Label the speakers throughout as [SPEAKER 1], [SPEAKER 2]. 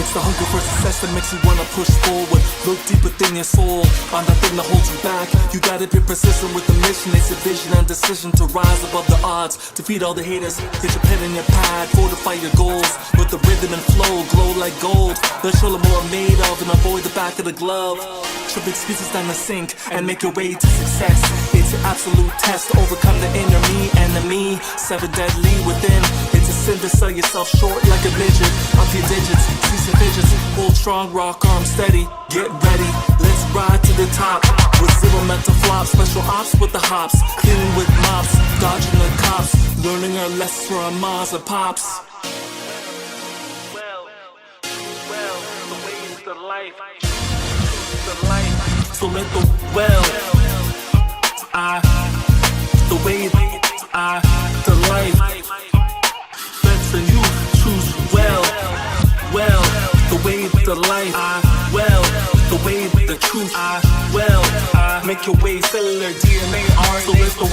[SPEAKER 1] It's the hunger for success that makes you wanna push forward. Look deep within your soul, find that thing that holds you back. You gotta be persistent with the mission. It's a vision and decision to rise above the odds, defeat all the haters. Get your pen and your pad, fortify your goals with the rhythm and flow, glow like gold. Let's show them what we're made of and avoid the back of the glove. Trip excuses down the sink and make your way to success. It's an absolute test to overcome the inner enemy. 7 deadly within. It's a sin to sell yourself short like a midget. Up your digits, see some fidgets. Hold strong, rock arm steady. Get ready, let's ride to the top. With zero mental flops, special ops with the hops. Cleaning with mops, dodging the cops. Learning our lessons from our moms and pops. Well, the way is the life. So let the the way the life. That's when you choose well, the way the life, the way the truth, make your way cellular DNA art. So let's go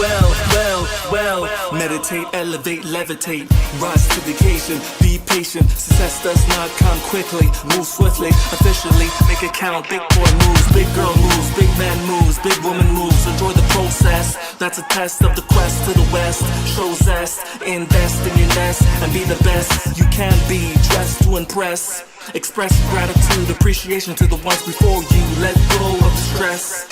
[SPEAKER 1] well, meditate, elevate, levitate, rise to the occasion, be patient. Success does not come quickly, move swiftly, officially, make it count. Big boy moves, big girl moves, big man moves, big woman moves. Enjoy the process, that's a test of the quest to the west. Show zest, invest in your nest, and be the best you can be. Dressed to impress, express gratitude, appreciation to the ones before you. Let go of the stress.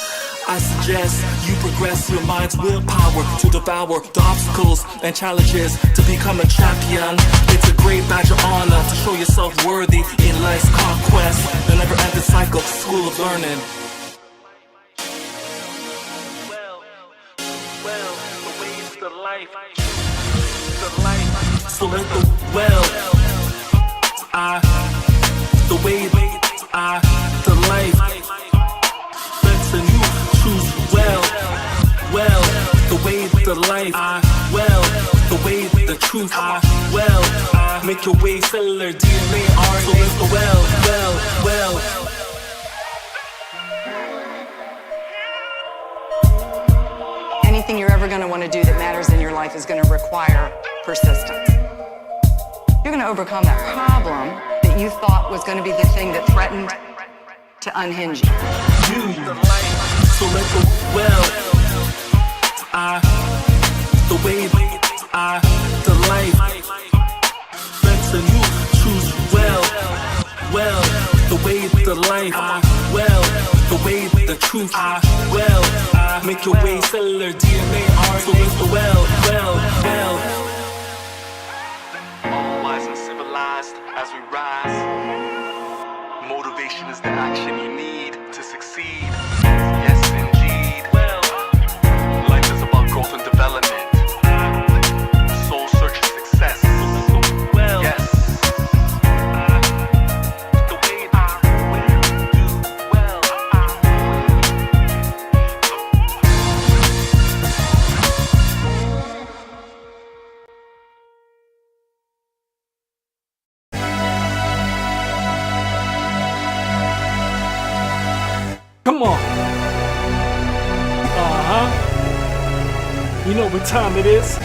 [SPEAKER 1] I suggest you progress your mind's willpower to devour the obstacles and challenges to become a champion. It's a great badge of honor to show yourself worthy in life's conquest. The never-ending cycle, school of learning. Well, the way is the life. So let the the way the life. That's a new choose well, the way the life, the way the truth, make your way cellular DNA art. So let's go well.
[SPEAKER 2] Anything you're ever going to want to do that matters in your life is going to require persistence. You're going to overcome that problem that you thought was going to be the thing that threatened to unhinge you.
[SPEAKER 1] So let the the way the life. That's a you choose well, the way the life, the way the truth, make your way cellular DNA art. So let's go well. All wise and civilized as we rise. Motivation is the action you need to succeed. Yes, indeed. Well, life is about growth and development. Soul search and success. Well, yes. The way you do well. Come on. You know what time it is.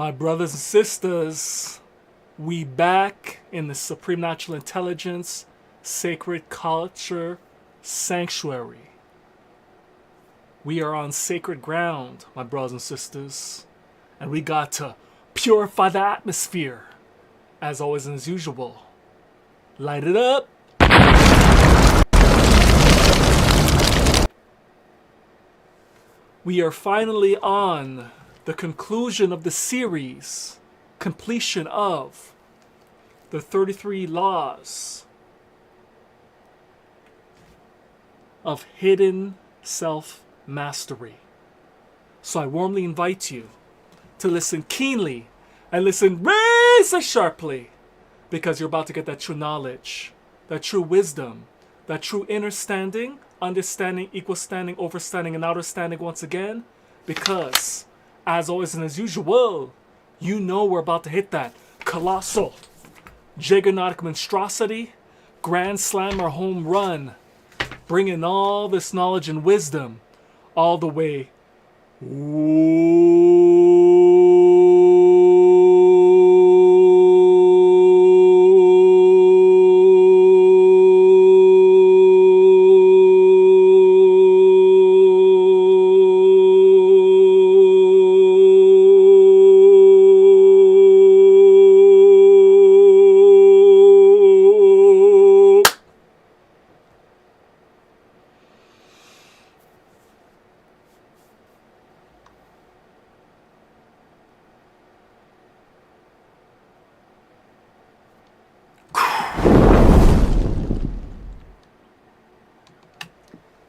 [SPEAKER 1] My brothers and sisters, we back in the Supreme Natural Intelligence Sacred Culture Sanctuary. We are on sacred ground, my brothers and sisters, and we got to purify the atmosphere, as always and as usual. Light it up. We are finally on the conclusion of the series, completion of the 33 laws of hidden self-mastery. So I warmly invite you to listen keenly and listen razor sharply, because you're about to get that true knowledge, that true wisdom, that true understanding, equal standing, overstanding, and outer standing once again. Because, as always and as usual, you know we're about to hit that colossal, juggernaut monstrosity, grand slam or home run, bringing all this knowledge and wisdom all the way.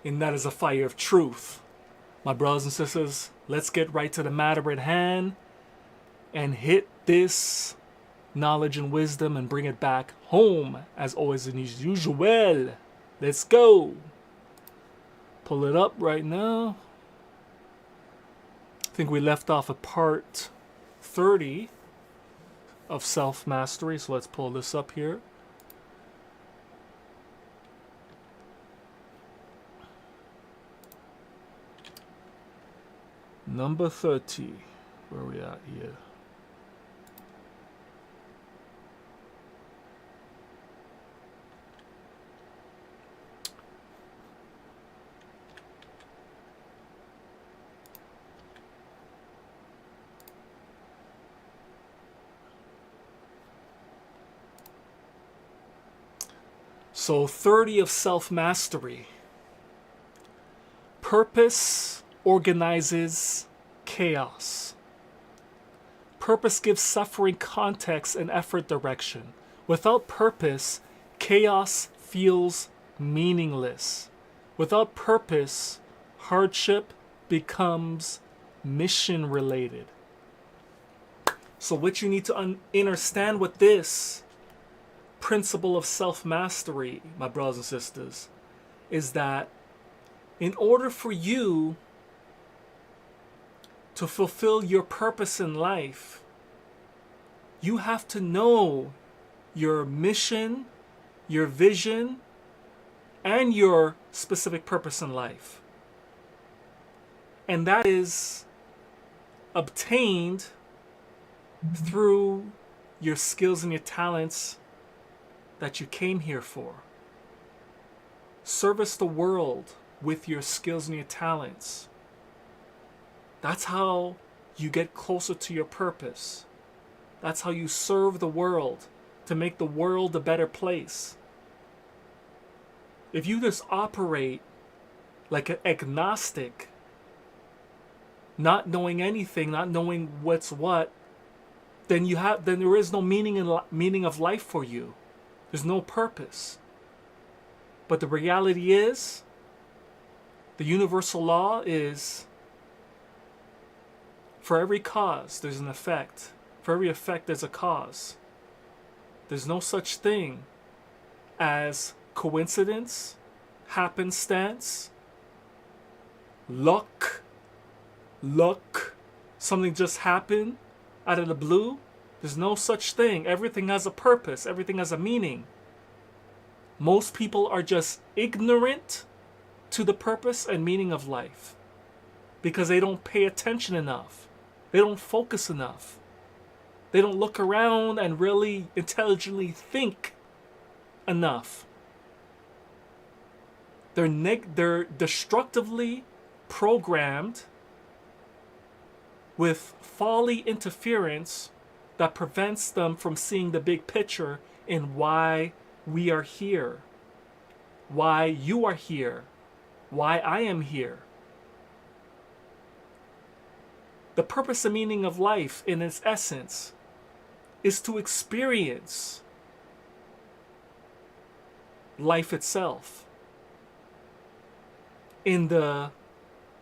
[SPEAKER 1] And that is a fire of truth. My brothers and sisters, let's get right to the matter at hand and hit this knowledge and wisdom and bring it back home, as always and as usual. Let's go. Pull it up right now. I think we left off at part 30 of self-mastery, so let's pull this up here. Number 30. Where are we at here? So 30 of self-mastery. Purpose organizes chaos. Purpose gives suffering context and effort direction. Without purpose, chaos feels meaningless. Without purpose, hardship becomes mission related. So what you need to understand with this principle of self-mastery, my brothers and sisters, is that in order for you to fulfill your purpose in life, you have to know your mission, your vision, and your specific purpose in life. And that is obtained through your skills and your talents that you came here for. Service the world with your skills and your talents. That's how you get closer to your purpose. That's how you serve the world to make the world a better place. If you just operate like an agnostic, not knowing anything, not knowing what's what, then there is no meaning of life for you. There's no purpose. But the reality is, the universal law is, for every cause, there's an effect. For every effect, there's a cause. There's no such thing as coincidence, happenstance, luck, something just happened out of the blue. There's no such thing. Everything has a purpose. Everything has a meaning. Most people are just ignorant to the purpose and meaning of life because they don't pay attention enough. They don't focus enough. They don't look around and really intelligently think enough. They're destructively programmed with folly interference that prevents them from seeing the big picture in why we are here, why you are here, why I am here. The purpose and meaning of life in its essence is to experience life itself in the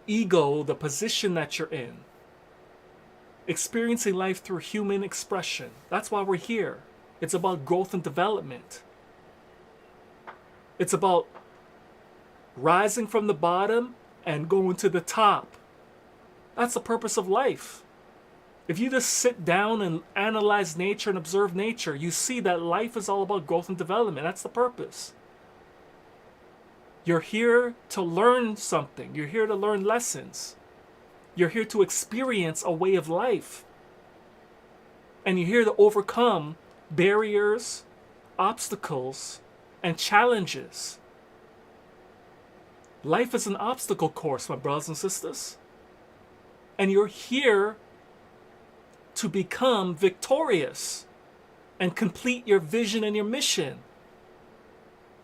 [SPEAKER 1] ego, the position that you're in. Experiencing life through human expression. That's why we're here. It's about growth and development. It's about rising from the bottom and going to the top. That's the purpose of life. If you just sit down and analyze nature and observe nature, you see that life is all about growth and development. That's the purpose. You're here to learn something. You're here to learn lessons. You're here to experience a way of life. And you're here to overcome barriers, obstacles, and challenges. Life is an obstacle course, my brothers and sisters. And you're here to become victorious and complete your vision and your mission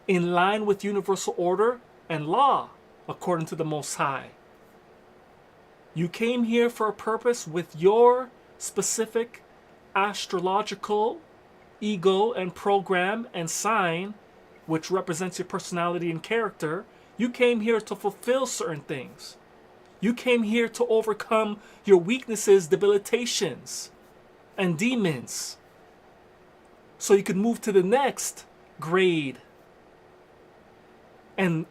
[SPEAKER 1] in line with universal order and law, according to the Most High. You came here for a purpose with your specific astrological ego and program and sign, which represents your personality and character. You came here to fulfill certain things. You came here to overcome your weaknesses, debilitations, and demons, so you could move to the next grade and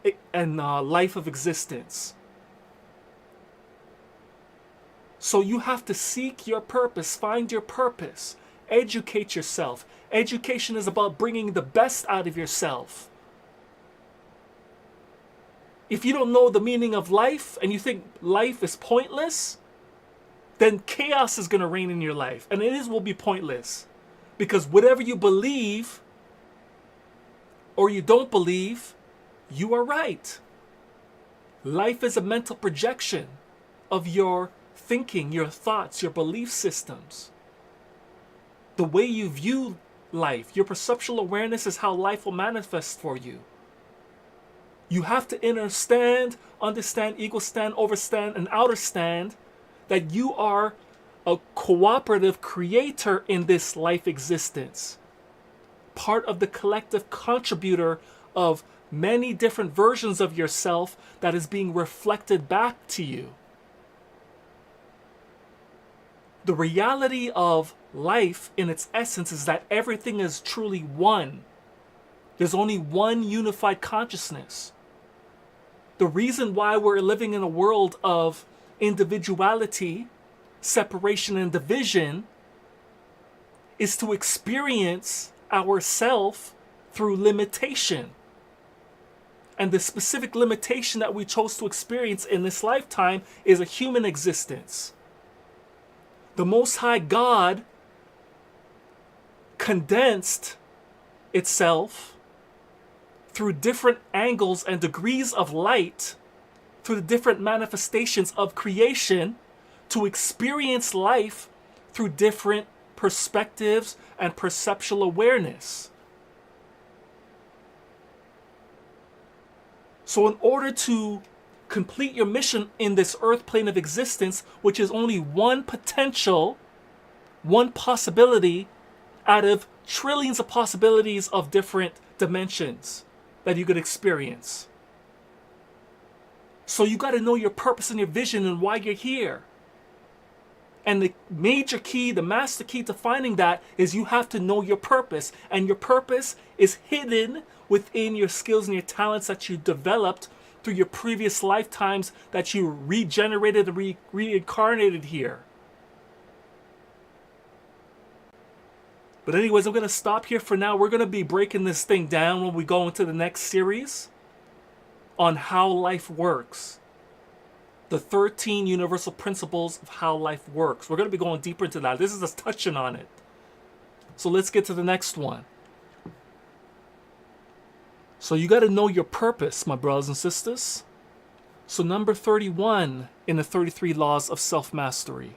[SPEAKER 1] life of existence. So you have to seek your purpose, find your purpose, educate yourself. Education is about bringing the best out of yourself. If you don't know the meaning of life and you think life is pointless, then chaos is going to reign in your life. And will be pointless. Because whatever you believe or you don't believe, you are right. Life is a mental projection of your thinking, your thoughts, your belief systems. The way you view life, your perceptual awareness is how life will manifest for you. You have to understand, equal stand, overstand, and outer stand that you are a cooperative creator in this life existence. Part of the collective contributor of many different versions of yourself that is being reflected back to you. The reality of life in its essence is that everything is truly one. There's only one unified consciousness. The reason why we're living in a world of individuality, separation, and division is to experience ourself through limitation. And the specific limitation that we chose to experience in this lifetime is a human existence. The Most High God condensed itself through different angles and degrees of light, through the different manifestations of creation, to experience life through different perspectives and perceptual awareness. So in order to complete your mission in this earth plane of existence, which is only one potential, one possibility out of trillions of possibilities of different dimensions that you could experience. So you got to know your purpose and your vision and why you're here. And the major key, the master key to finding that is you have to know your purpose. And your purpose is hidden within your skills and your talents that you developed through your previous lifetimes that you regenerated and reincarnated here. But anyways, I'm going to stop here for now. We're going to be breaking this thing down when we go into the next series on how life works. The 13 universal principles of how life works. We're going to be going deeper into that. This is just touching on it. So let's get to the next one. So you got to know your purpose, my brothers and sisters. So number 31 in the 33 laws of self-mastery.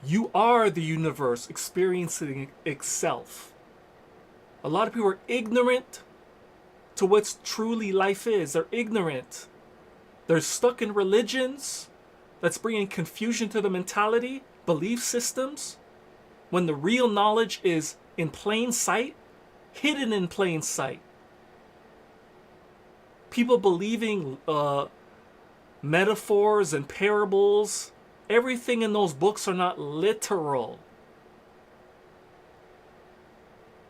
[SPEAKER 1] You are the universe experiencing itself. A lot of people are ignorant to what truly life is. They're ignorant. They're stuck in religions that's bringing confusion to the mentality, belief systems, when the real knowledge is in plain sight, hidden in plain sight. People believing metaphors and parables. Everything in those books are not literal.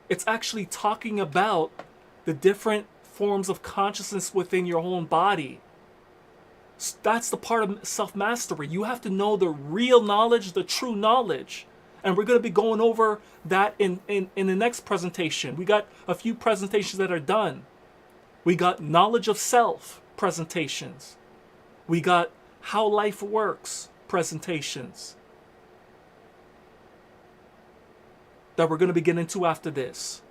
[SPEAKER 1] It's actually talking about the different forms of consciousness within your own body. That's the part of self-mastery. You have to know the real knowledge, the true knowledge. And we're going to be going over that in the next presentation. We got a few presentations that are done. We got knowledge of self presentations. We got how life works presentations that we're going to be getting into after this.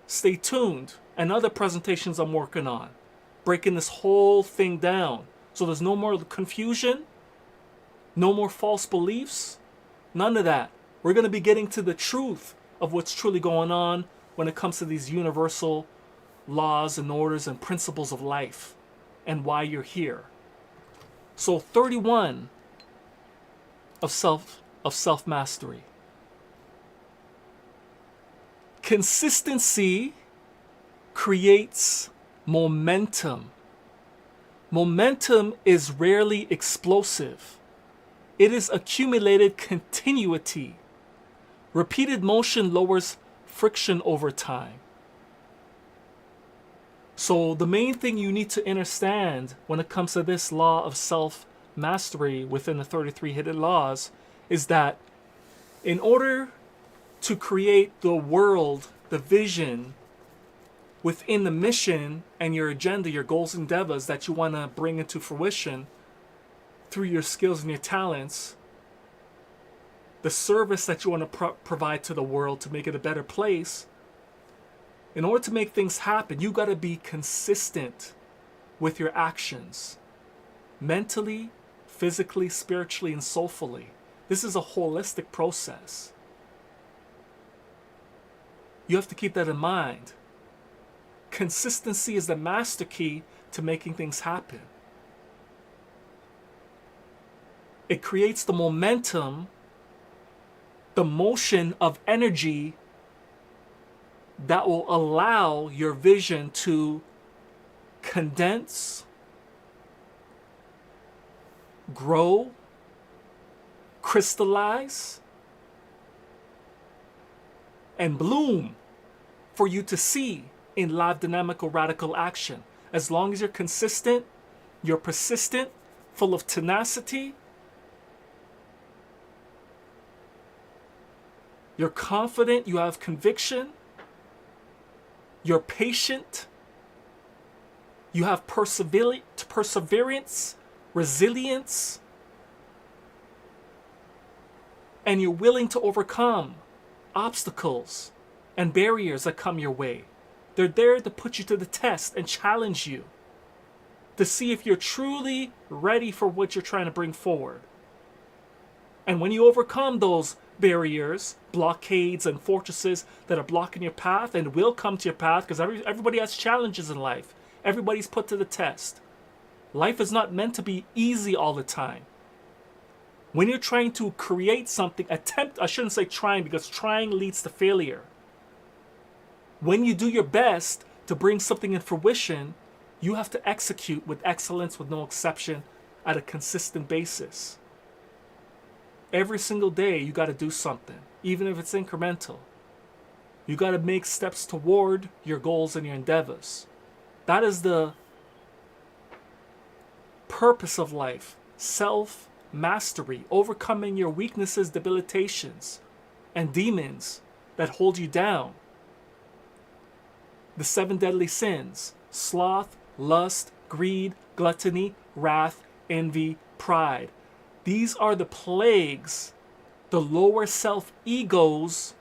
[SPEAKER 1] Stay tuned. And other presentations I'm working on, breaking this whole thing down. So there's no more confusion, no more false beliefs, none of that. We're going to be getting to the truth of what's truly going on when it comes to these universal laws and orders and principles of life and why you're here. So 31 of self-mastery. Consistency creates momentum. Momentum is rarely explosive. It is accumulated continuity. Repeated motion lowers friction over time. So the main thing you need to understand when it comes to this law of self-mastery within the 33 hidden laws is that in order to create the world, the vision, within the mission and your agenda, your goals and endeavors that you want to bring into fruition through your skills and your talents, the service that you want to provide to the world to make it a better place, in order to make things happen, you got to be consistent with your actions, mentally, physically, spiritually, and soulfully. This is a holistic process. You have to keep that in mind. Consistency is the master key to making things happen. It creates the momentum, the motion of energy that will allow your vision to condense, grow, crystallize, and bloom for you to see in live dynamical radical action. As long as you're consistent, you're persistent, full of tenacity, you're confident, you have conviction, you're patient, you have perseverance, resilience, and you're willing to overcome obstacles and barriers that come your way. They're there to put you to the test and challenge you to see if you're truly ready for what you're trying to bring forward. And when you overcome those barriers, blockades, and fortresses that are blocking your path and will come to your path, because everybody has challenges in life. Everybody's put to the test. Life is not meant to be easy all the time. When you're trying to create something, I shouldn't say trying, because trying leads to failure. When you do your best to bring something in fruition, you have to execute with excellence, with no exception, at a consistent basis. Every single day, you got to do something, even if it's incremental. You got to make steps toward your goals and your endeavors. That is the purpose of life. Self-mastery, overcoming your weaknesses, debilitations, and demons that hold you down. The 7 deadly sins: sloth, lust, greed, gluttony, wrath, envy, pride. These are the plagues, the lower self egos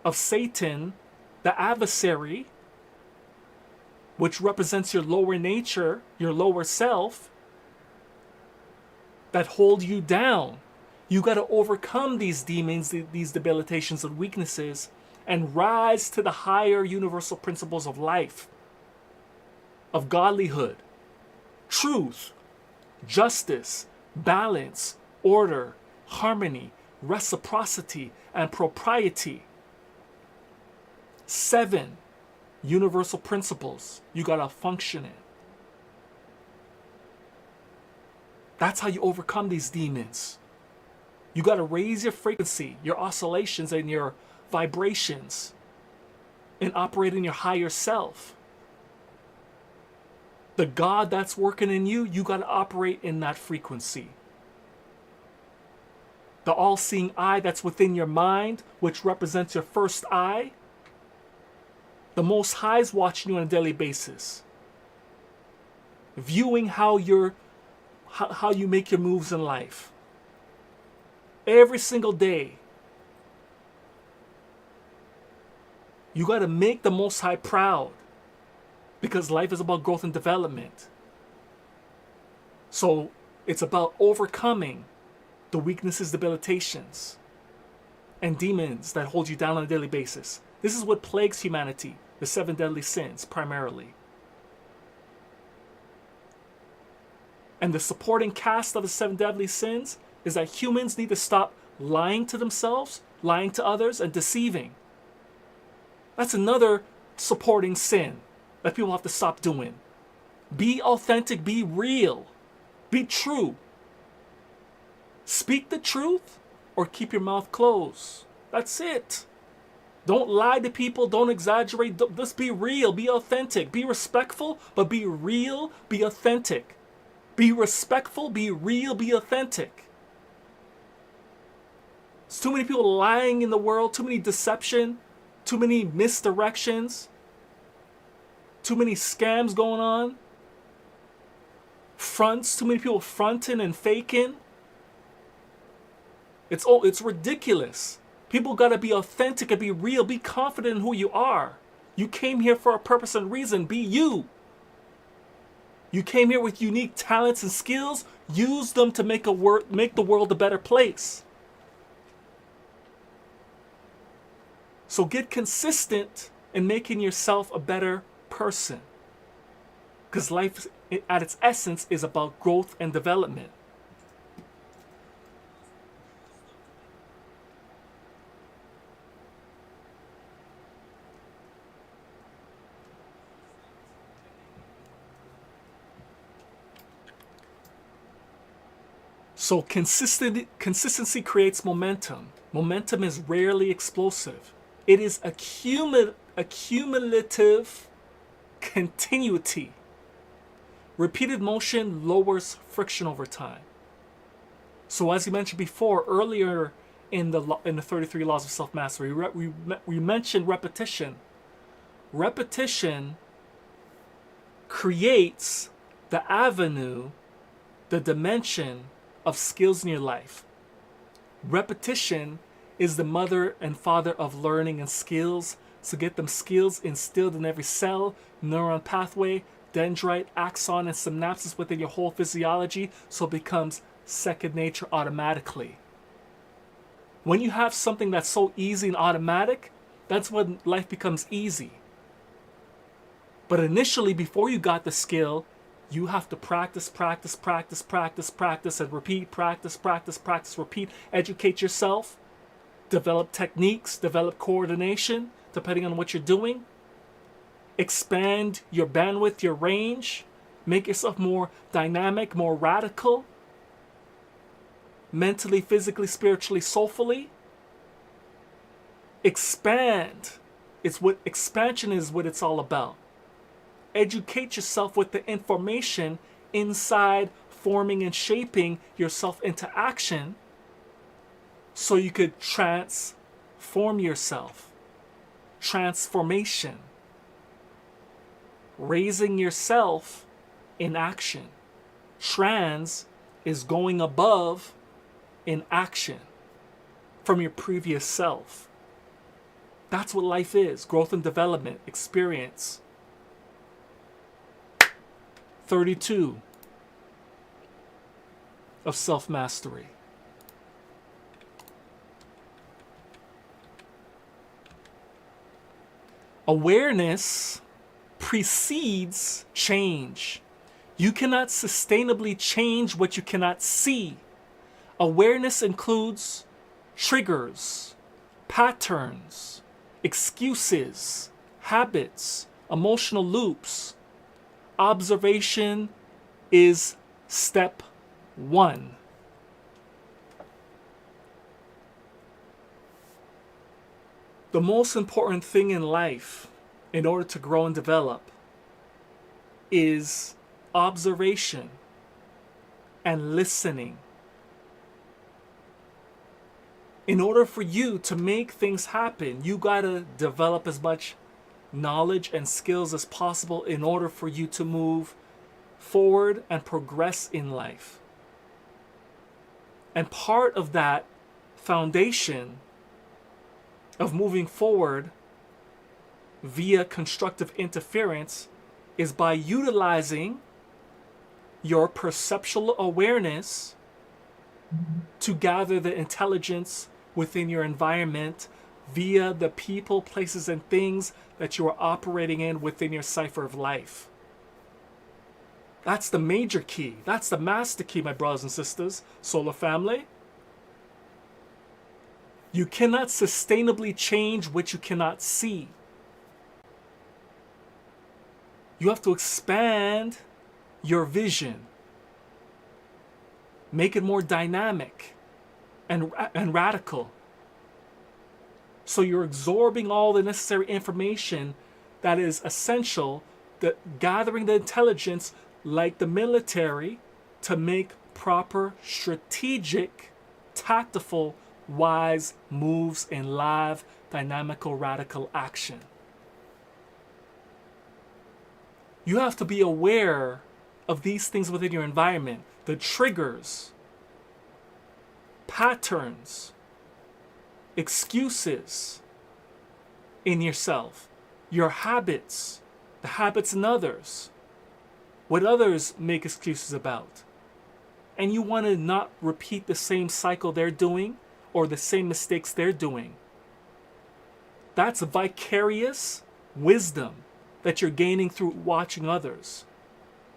[SPEAKER 1] of Satan, the adversary, which represents your lower nature, your lower self, that hold you down. You got to overcome these demons, these debilitations and weaknesses, and rise to the higher universal principles of life, of godlyhood, truth, justice, balance, order, harmony, reciprocity, and propriety. 7 universal principles you gotta function in. That's how you overcome these demons. You gotta raise your frequency, your oscillations, and your vibrations, and operate in your higher self. The God that's working in you, you gotta operate in that frequency. The all-seeing eye that's within your mind, which represents your first eye, the Most High is watching you on a daily basis, viewing how you make your moves in life. Every single day, you got to make the Most High proud, because life is about growth and development. So it's about overcoming the weaknesses, debilitations, and demons that hold you down on a daily basis. This is what plagues humanity, the 7 deadly sins primarily. And the supporting cast of the 7 deadly sins is that humans need to stop lying to themselves, lying to others, and deceiving. That's another supporting sin that people have to stop doing. Be authentic, be real, be true. Speak the truth or keep your mouth closed. That's it. Don't lie to people, don't exaggerate, just be real, be authentic, be respectful, but be real, be authentic. Be respectful, be real, be authentic. There's too many people lying in the world, too many deception, too many misdirections, too many scams going on, fronts, too many people fronting and faking. It's ridiculous. People gotta be authentic and be real, be confident in who you are. You came here for a purpose and reason, be you. You came here with unique talents and skills, use them to make the world a better place. So get consistent in making yourself a better person. Because life at its essence is about growth and development. So consistency creates momentum. Momentum is rarely explosive. It is a cumulative continuity. Repeated motion lowers friction over time. So as you mentioned before, earlier in the 33 laws of self-mastery, we mentioned repetition. Repetition creates the avenue, the dimension of skills in your life. Repetition is the mother and father of learning and skills. So get them skills instilled in every cell, neuron pathway, dendrite, axon, and synapses within your whole physiology, so it becomes second nature automatically. When you have something that's so easy and automatic, that's when life becomes easy. But initially, before you got the skill, you have to practice, and repeat, practice, repeat, educate yourself, develop techniques, develop coordination, depending on what you're doing. Expand your bandwidth, your range, make yourself more dynamic, more radical, mentally, physically, spiritually, soulfully. Expand. Expansion is what it's all about. Educate yourself with the information inside, forming and shaping yourself into action so you could transform yourself. Transformation. Raising yourself in action. Trans is going above in action from your previous self. That's what life is. Growth and development, experience. 32 of self-mastery. Awareness precedes change. You cannot sustainably change what you cannot see. Awareness includes triggers, patterns, excuses, habits, emotional loops. Observation is step 1. The most important thing in life, in order to grow and develop, is observation and listening. In order for you to make things happen, you gotta develop as much knowledge and skills as possible in order for you to move forward and progress in life. And part of that foundation of moving forward via constructive interference is by utilizing your perceptual awareness to gather the intelligence within your environment via the people, places, and things that you are operating in within your cipher of life. That's the major key. That's the master key, my brothers and sisters, solar family. You cannot sustainably change what you cannot see. You have to expand your vision. Make it more dynamic and radical. So you're absorbing all the necessary information that is essential, that gathering the intelligence like the military to make proper strategic, tactful, wise moves in live, dynamical, radical action. You have to be aware of these things within your environment, the triggers, patterns, excuses in yourself, your habits, the habits in others, what others make excuses about. And you want to not repeat the same cycle they're doing or the same mistakes they're doing. That's vicarious wisdom that you're gaining through watching others.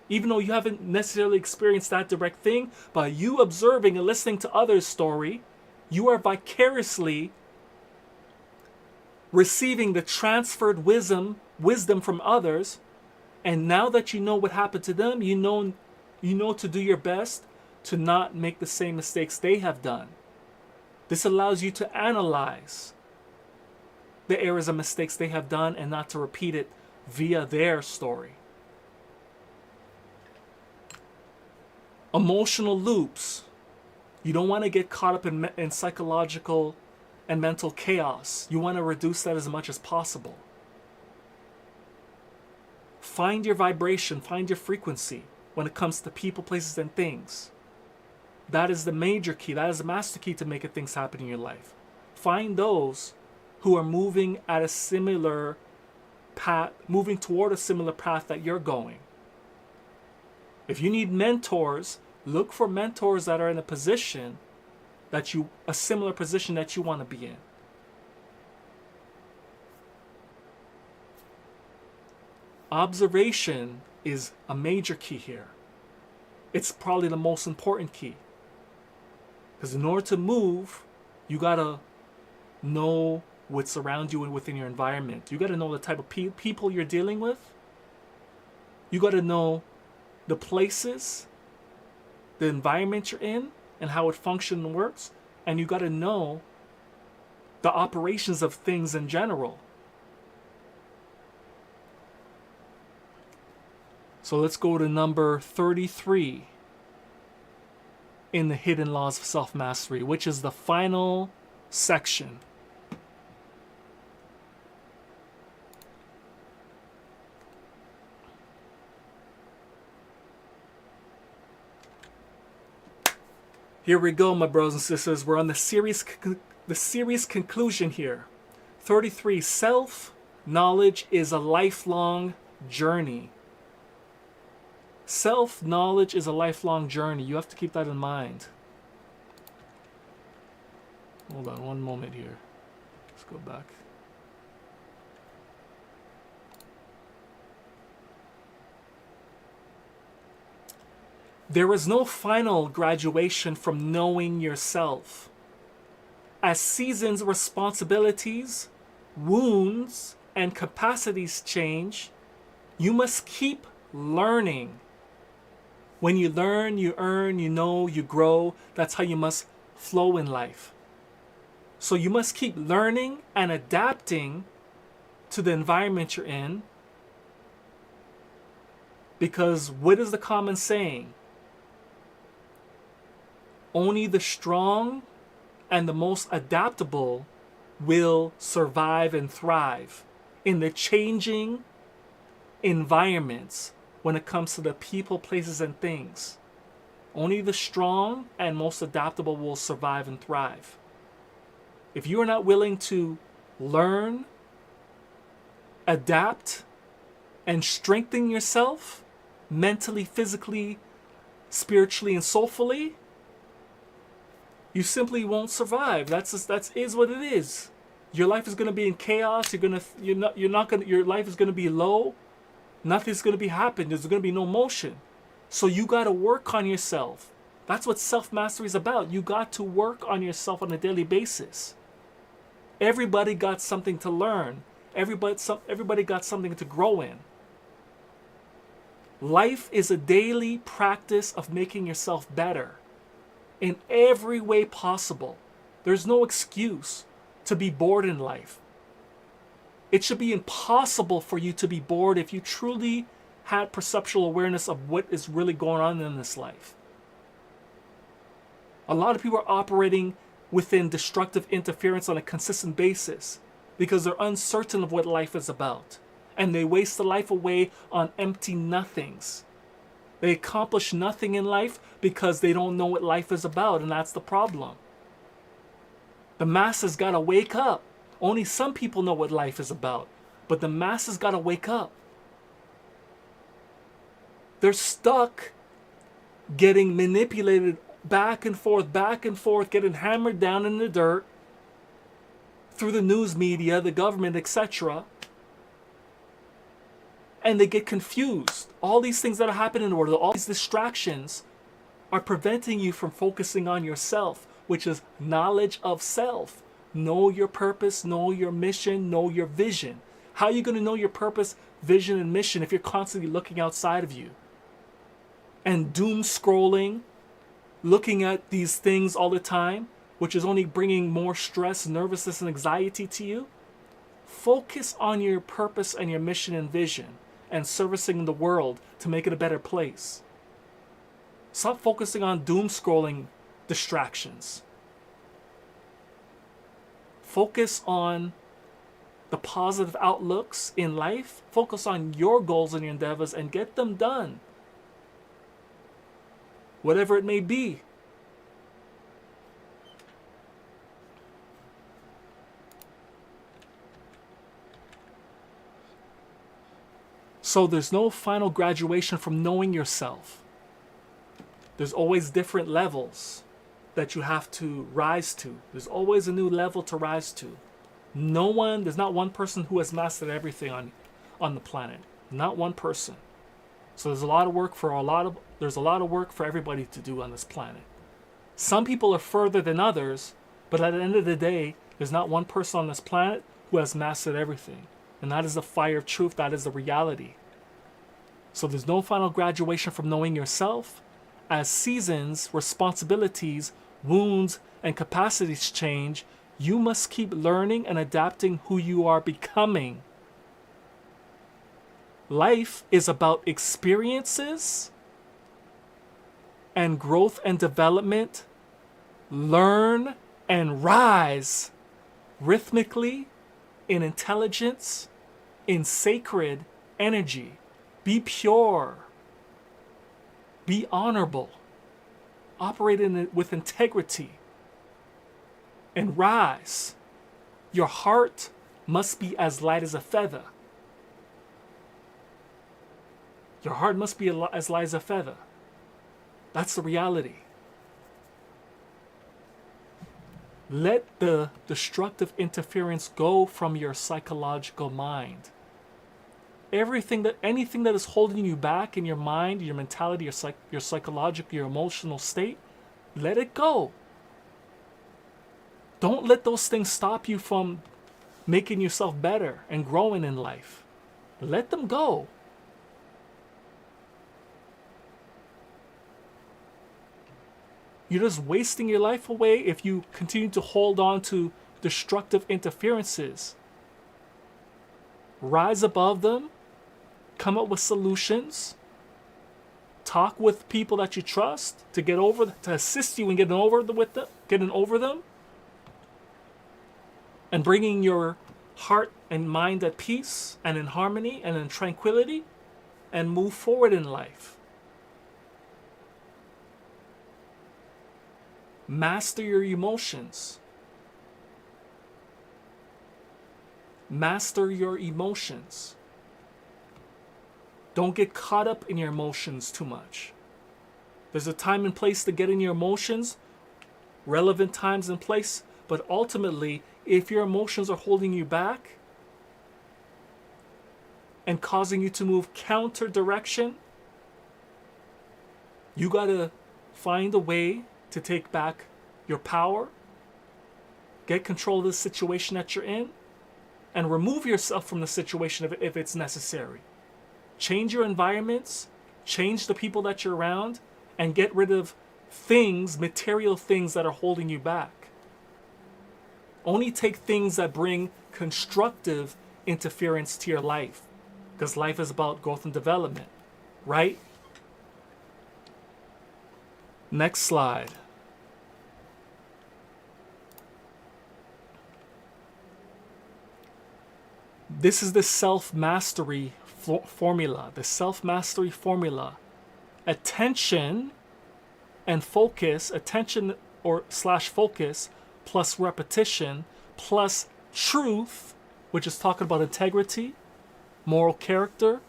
[SPEAKER 1] Even though you haven't necessarily experienced that direct thing, by you observing and listening to others' story, you are vicariously receiving the transferred wisdom from others. And now that you know what happened to them, you know to do your best to not make the same mistakes they have done. This allows you to analyze the errors and mistakes they have done and not to repeat it via their story. Emotional loops. You don't want to get caught up in psychological and mental chaos. You want to reduce that as much as possible. Find your vibration, find your frequency when it comes to people, places, and things. That is the major key. That is the master key to making things happen in your life. Find those who are moving at a similar path, moving toward a similar path that you're going. If you need mentors, look for mentors that are in a position a similar position that you want to be in. Observation is a major key here. It's probably the most important key. Because in order to move, you gotta know what's around you and within your environment. You gotta know the type of people you're dealing with. You gotta know the places, the environment you're in, and how it functions and works. And you gotta know the operations of things in general. So let's go to number 33 in the Hidden Laws of Self-Mastery, which is the final section. Here we go, my brothers and sisters. We're on the series conclusion here. 33. Self-knowledge is a lifelong journey. Self-knowledge is a lifelong journey. You have to keep that in mind. Hold on one moment here. Let's go back. There is no final graduation from knowing yourself. As seasons, responsibilities, wounds, and capacities change, you must keep learning. When you learn, you earn, you know, you grow. That's how you must flow in life. So you must keep learning and adapting to the environment you're in. Because what is the common saying? Only the strong and the most adaptable will survive and thrive in the changing environments when it comes to the people, places, and things. Only the strong and most adaptable will survive and thrive. If you are not willing to learn, adapt, and strengthen yourself mentally, physically, spiritually, and soulfully, you simply won't survive. That is what it is. Your life is going to be in chaos. Your life is going to be low. Nothing's going to be happening. There's going to be no motion. So you got to work on yourself. That's what self-mastery is about. You got to work on yourself on a daily basis. Everybody got something to learn. Everybody got something to grow in. Life is a daily practice of making yourself better in every way possible. There's no excuse to be bored in life. It should be impossible for you to be bored if you truly had perceptual awareness of what is really going on in this life. A lot of people are operating within destructive interference on a consistent basis because they're uncertain of what life is about. And they waste the life away on empty nothings. They accomplish nothing in life because they don't know what life is about, and that's the problem. The masses gotta wake up. Only some people know what life is about, but the masses gotta wake up. They're stuck getting manipulated back and forth, getting hammered down in the dirt through the news media, the government, etc. And they get confused. All these things that are happening in the world, all these distractions are preventing you from focusing on yourself, which is knowledge of self. Know your purpose, know your mission, know your vision. How are you going to know your purpose, vision, and mission if you're constantly looking outside of you? And doom scrolling, looking at these things all the time, which is only bringing more stress, nervousness, and anxiety to you? Focus on your purpose and your mission and vision and servicing the world to make it a better place. Stop focusing on doom scrolling distractions. Focus on the positive outlooks in life. Focus on your goals and your endeavors and get them done. Whatever it may be. So there's no final graduation from knowing yourself. There's always different levels that you have to rise to. There's always a new level to rise to. There's not one person who has mastered everything on the planet. Not one person. So there's a lot of work for everybody to do on this planet. Some people are further than others, but at the end of the day, there's not one person on this planet who has mastered everything. And that is the fire of truth. That is the reality. So there's no final graduation from knowing yourself. As seasons, responsibilities, wounds, and capacities change, you must keep learning and adapting who you are becoming. Life is about experiences and growth and development. Learn and rise rhythmically, in intelligence, in sacred energy. Be pure. Be honorable. Operate in it with integrity and rise. Your heart must be as light as a feather. Your heart must be as light as a feather. That's the reality. Let the destructive interference go from your psychological mind. Anything that is holding you back in your mind, your mentality, your psychological, your emotional state, let it go. Don't let those things stop you from making yourself better and growing in life. Let them go. You're just wasting your life away if you continue to hold on to destructive interferences. Rise above them. Come up with solutions. Talk with people that you trust to assist you in getting over them, and bringing your heart and mind at peace and in harmony and in tranquility, and move forward in life. Master your emotions. Master your emotions. Don't get caught up in your emotions too much. There's a time and place to get in your emotions, relevant times and place, but ultimately, if your emotions are holding you back and causing you to move counter direction, you gotta find a way to take back your power, get control of the situation that you're in, and remove yourself from the situation if it's necessary. Change your environments, change the people that you're around, and get rid of things, material things that are holding you back. Only take things that bring constructive interference to your life, because life is about growth and development, right? Next slide. This is the Cellf-Mastery formula. The Cellf-Mastery formula. Attention and focus, attention or slash focus, plus repetition, plus truth, which is talking about integrity, moral character,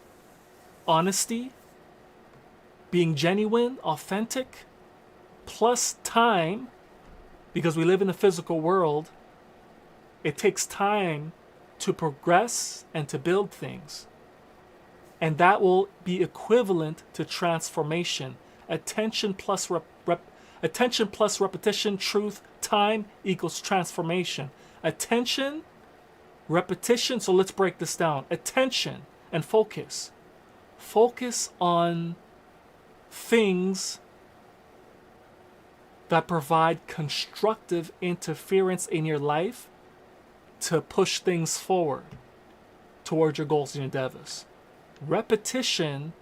[SPEAKER 1] honesty, being genuine, authentic, plus time, because we live in a physical world. It takes time to progress and to build things. And that will be equivalent to transformation. Attention plus repetition, truth, time equals transformation. Attention, repetition, so let's break this down. Attention and focus. Focus on things that provide constructive interference in your life to push things forward towards your goals and endeavors. Repetition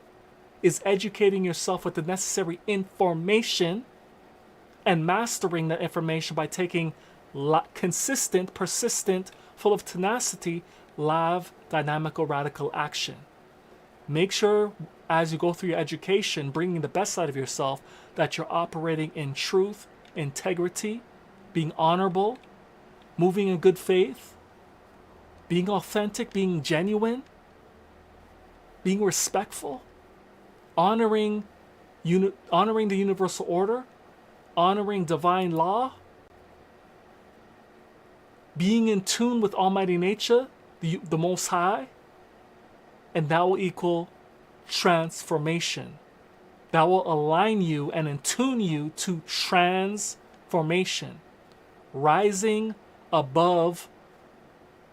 [SPEAKER 1] is educating yourself with the necessary information and mastering that information by taking consistent, persistent, full of tenacity, live, dynamical, radical action. Make sure as you go through your education, bringing the best side of yourself, that you're operating in truth, integrity, being honorable, moving in good faith, being authentic, being genuine, being respectful, honoring the universal order, honoring divine law, being in tune with Almighty Nature, the Most High, and that will equal transformation. That will align you and attune you to transformation, rising above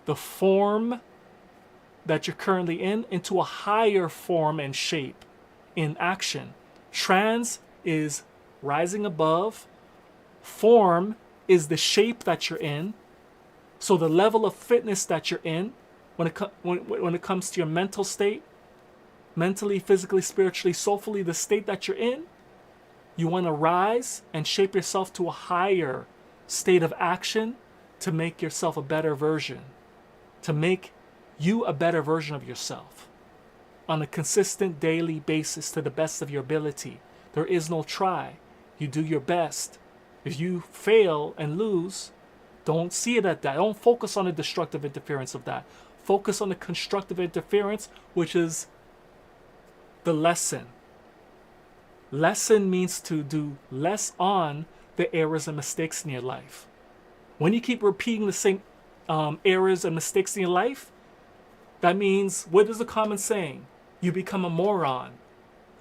[SPEAKER 1] the form that you're currently in into a higher form and shape in action. Trans is rising above. Form is the shape that you're in. So the level of fitness that you're in when it comes to your mental state, mentally, physically, spiritually, soulfully, the state that you're in, you want to rise and shape yourself to a higher state of action to make yourself a better version, to make you a better version of yourself on a consistent daily basis to the best of your ability. There is no try. You do your best. If you fail and lose, don't see it at that. Don't focus on the destructive interference of that. Focus on the constructive interference, which is the lesson. Lesson means to do less on the errors and mistakes in your life. When you keep repeating the same errors and mistakes in your life, that means, what is the common saying? You become a moron.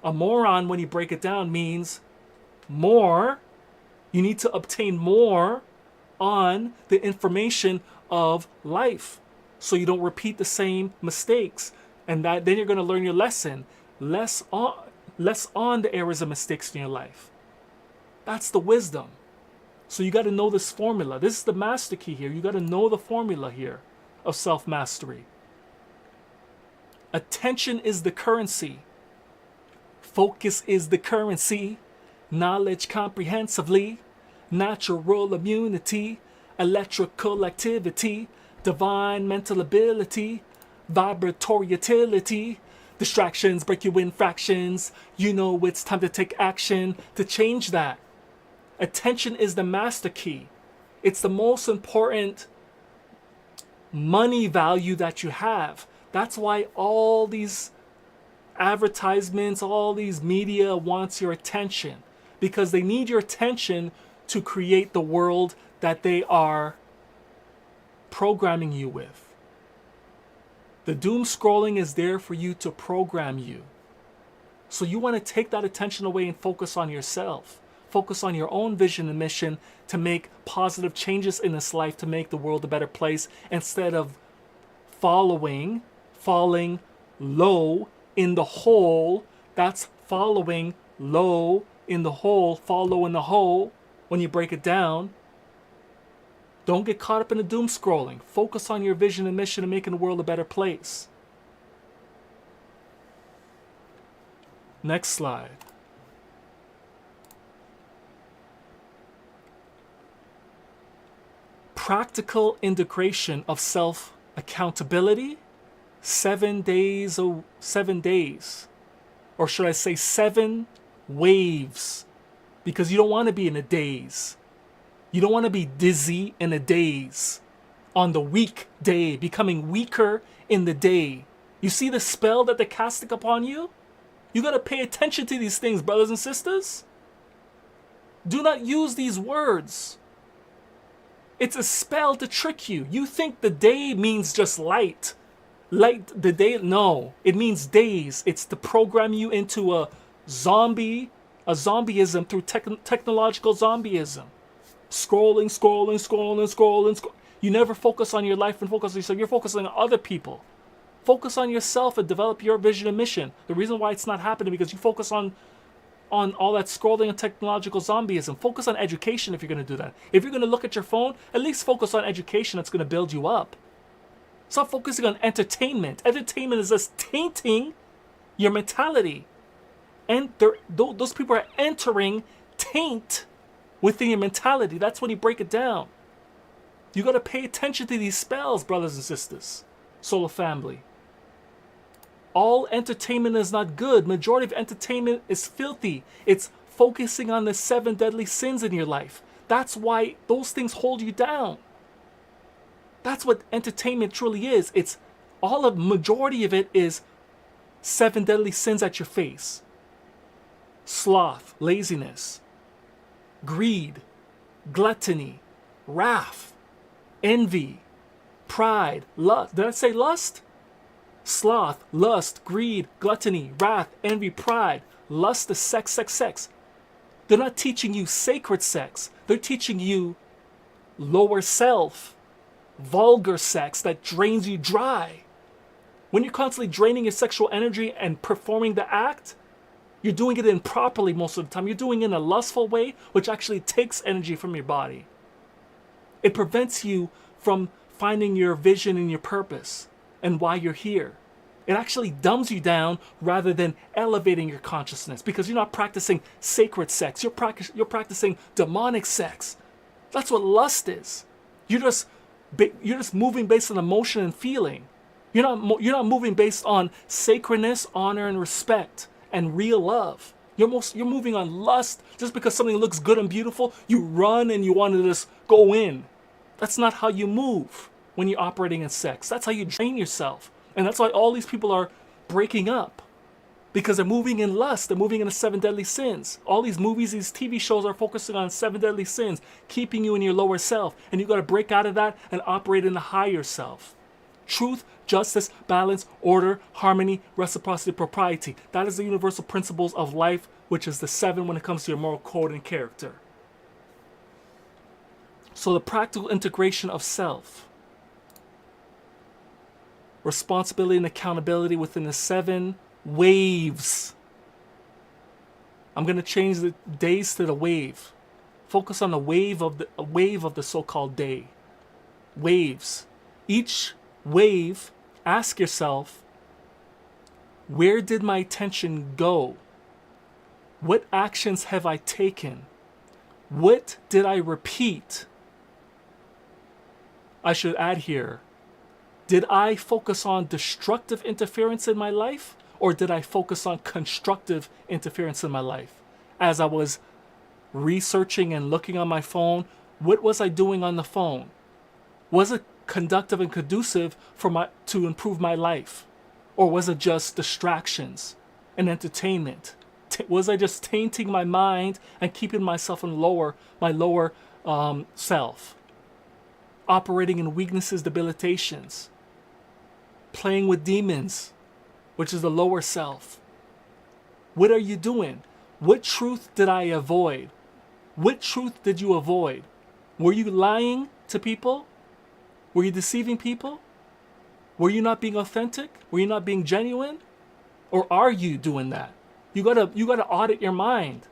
[SPEAKER 1] A moron, when you break it down, means more. You need to obtain more on the information of life, so you don't repeat the same mistakes, and then you're going to learn your lesson. Less on the errors and mistakes in your life. That's the wisdom. So you got to know this formula. This is the master key here. You got to know the formula here of self-mastery. Attention is the currency. Focus is the currency. Knowledge comprehensively. Natural immunity. Electrical activity. Divine mental ability. Vibratory utility. Distractions break you in fractions. You know it's time to take action to change that. Attention is the master key. It's the most important money value that you have. That's why all these advertisements, all these media wants your attention, because they need your attention to create the world that they are programming you with. The doom scrolling is there for you to program you. So you want to take that attention away and focus on yourself. Focus on your own vision and mission to make positive changes in this life, to make the world a better place, instead of falling low in the hole. That's following low in the hole, follow in the hole when you break it down. Don't get caught up in the doom scrolling. Focus on your vision and mission of making the world a better place. Next slide. Practical integration of self-accountability. 7 days, or should I say 7 waves, because you don't want to be in a daze. You don't want to be dizzy in a daze on the weak day, becoming weaker in the day. You see the spell that they're casting upon you? You got to pay attention to these things, brothers and sisters. Do not use these words. It's a spell to trick you. You think the day means just light. Light, the day, no. It means days. It's to program you into a zombieism through technological zombieism. Scrolling. You never focus on your life and focus on yourself. You're focusing on other people. Focus on yourself and develop your vision and mission. The reason why it's not happening because you focus on all that scrolling and technological zombieism. Focus on education if you're going to do that. If you're going to look at your phone, at least focus on education that's going to build you up. Stop focusing on entertainment. Entertainment is just tainting your mentality. And those people are entering taint within your mentality. That's when you break it down. You got to pay attention to these spells, brothers and sisters. Solar family. All entertainment is not good. Majority of entertainment is filthy. It's focusing on the 7 deadly sins in your life. That's why those things hold you down. That's what entertainment truly is. It's majority of it is 7 deadly sins at your face. Sloth, laziness, greed, gluttony, wrath, envy, pride, lust. Did I say lust? Sloth, lust, greed, gluttony, wrath, envy, pride. Lust is sex. They're not teaching you sacred sex. They're teaching you lower self, vulgar sex that drains you dry. When you're constantly draining your sexual energy and performing the act, you're doing it improperly most of the time. You're doing it in a lustful way, which actually takes energy from your body. It prevents you from finding your vision and your purpose and why you're here. It actually dumbs you down rather than elevating your consciousness, because you're not practicing sacred sex. You're practicing demonic sex. That's what lust is. You're just moving based on emotion and feeling. You're not moving based on sacredness, honor, and respect, and real love. You're moving on lust. Just because something looks good and beautiful, you run and you want to just go in. That's not how you move when you're operating in sex. That's how you drain yourself. And that's why all these people are breaking up. Because they're moving in lust. They're moving in the 7 deadly sins. All these movies, these TV shows are focusing on 7 deadly sins, keeping you in your lower self. And you got to break out of that and operate in the higher self. Truth, justice, balance, order, harmony, reciprocity, propriety. That is the universal principles of life, which is the 7 when it comes to your moral code and character. So the practical integration of self, responsibility and accountability within the 7 waves. I'm going to change the days to the wave. Focus on the wave of the so-called day. Waves. Each wave, ask yourself, where did my attention go? What actions have I taken? What did I repeat? I should add here, did I focus on destructive interference in my life? Or did I focus on constructive interference in my life? As I was researching and looking on my phone, what was I doing on the phone? Was it conductive and conducive to improve my life? Or was it just distractions and entertainment? Was I just tainting my mind and keeping myself in my lower self? Operating in weaknesses, debilitations. Playing with demons, which is the lower self. What are you doing? What truth did I avoid? What truth did you avoid? Were you lying to people? Were you deceiving people? Were you not being authentic? Were you not being genuine? Or are you doing that? You gotta audit your mind.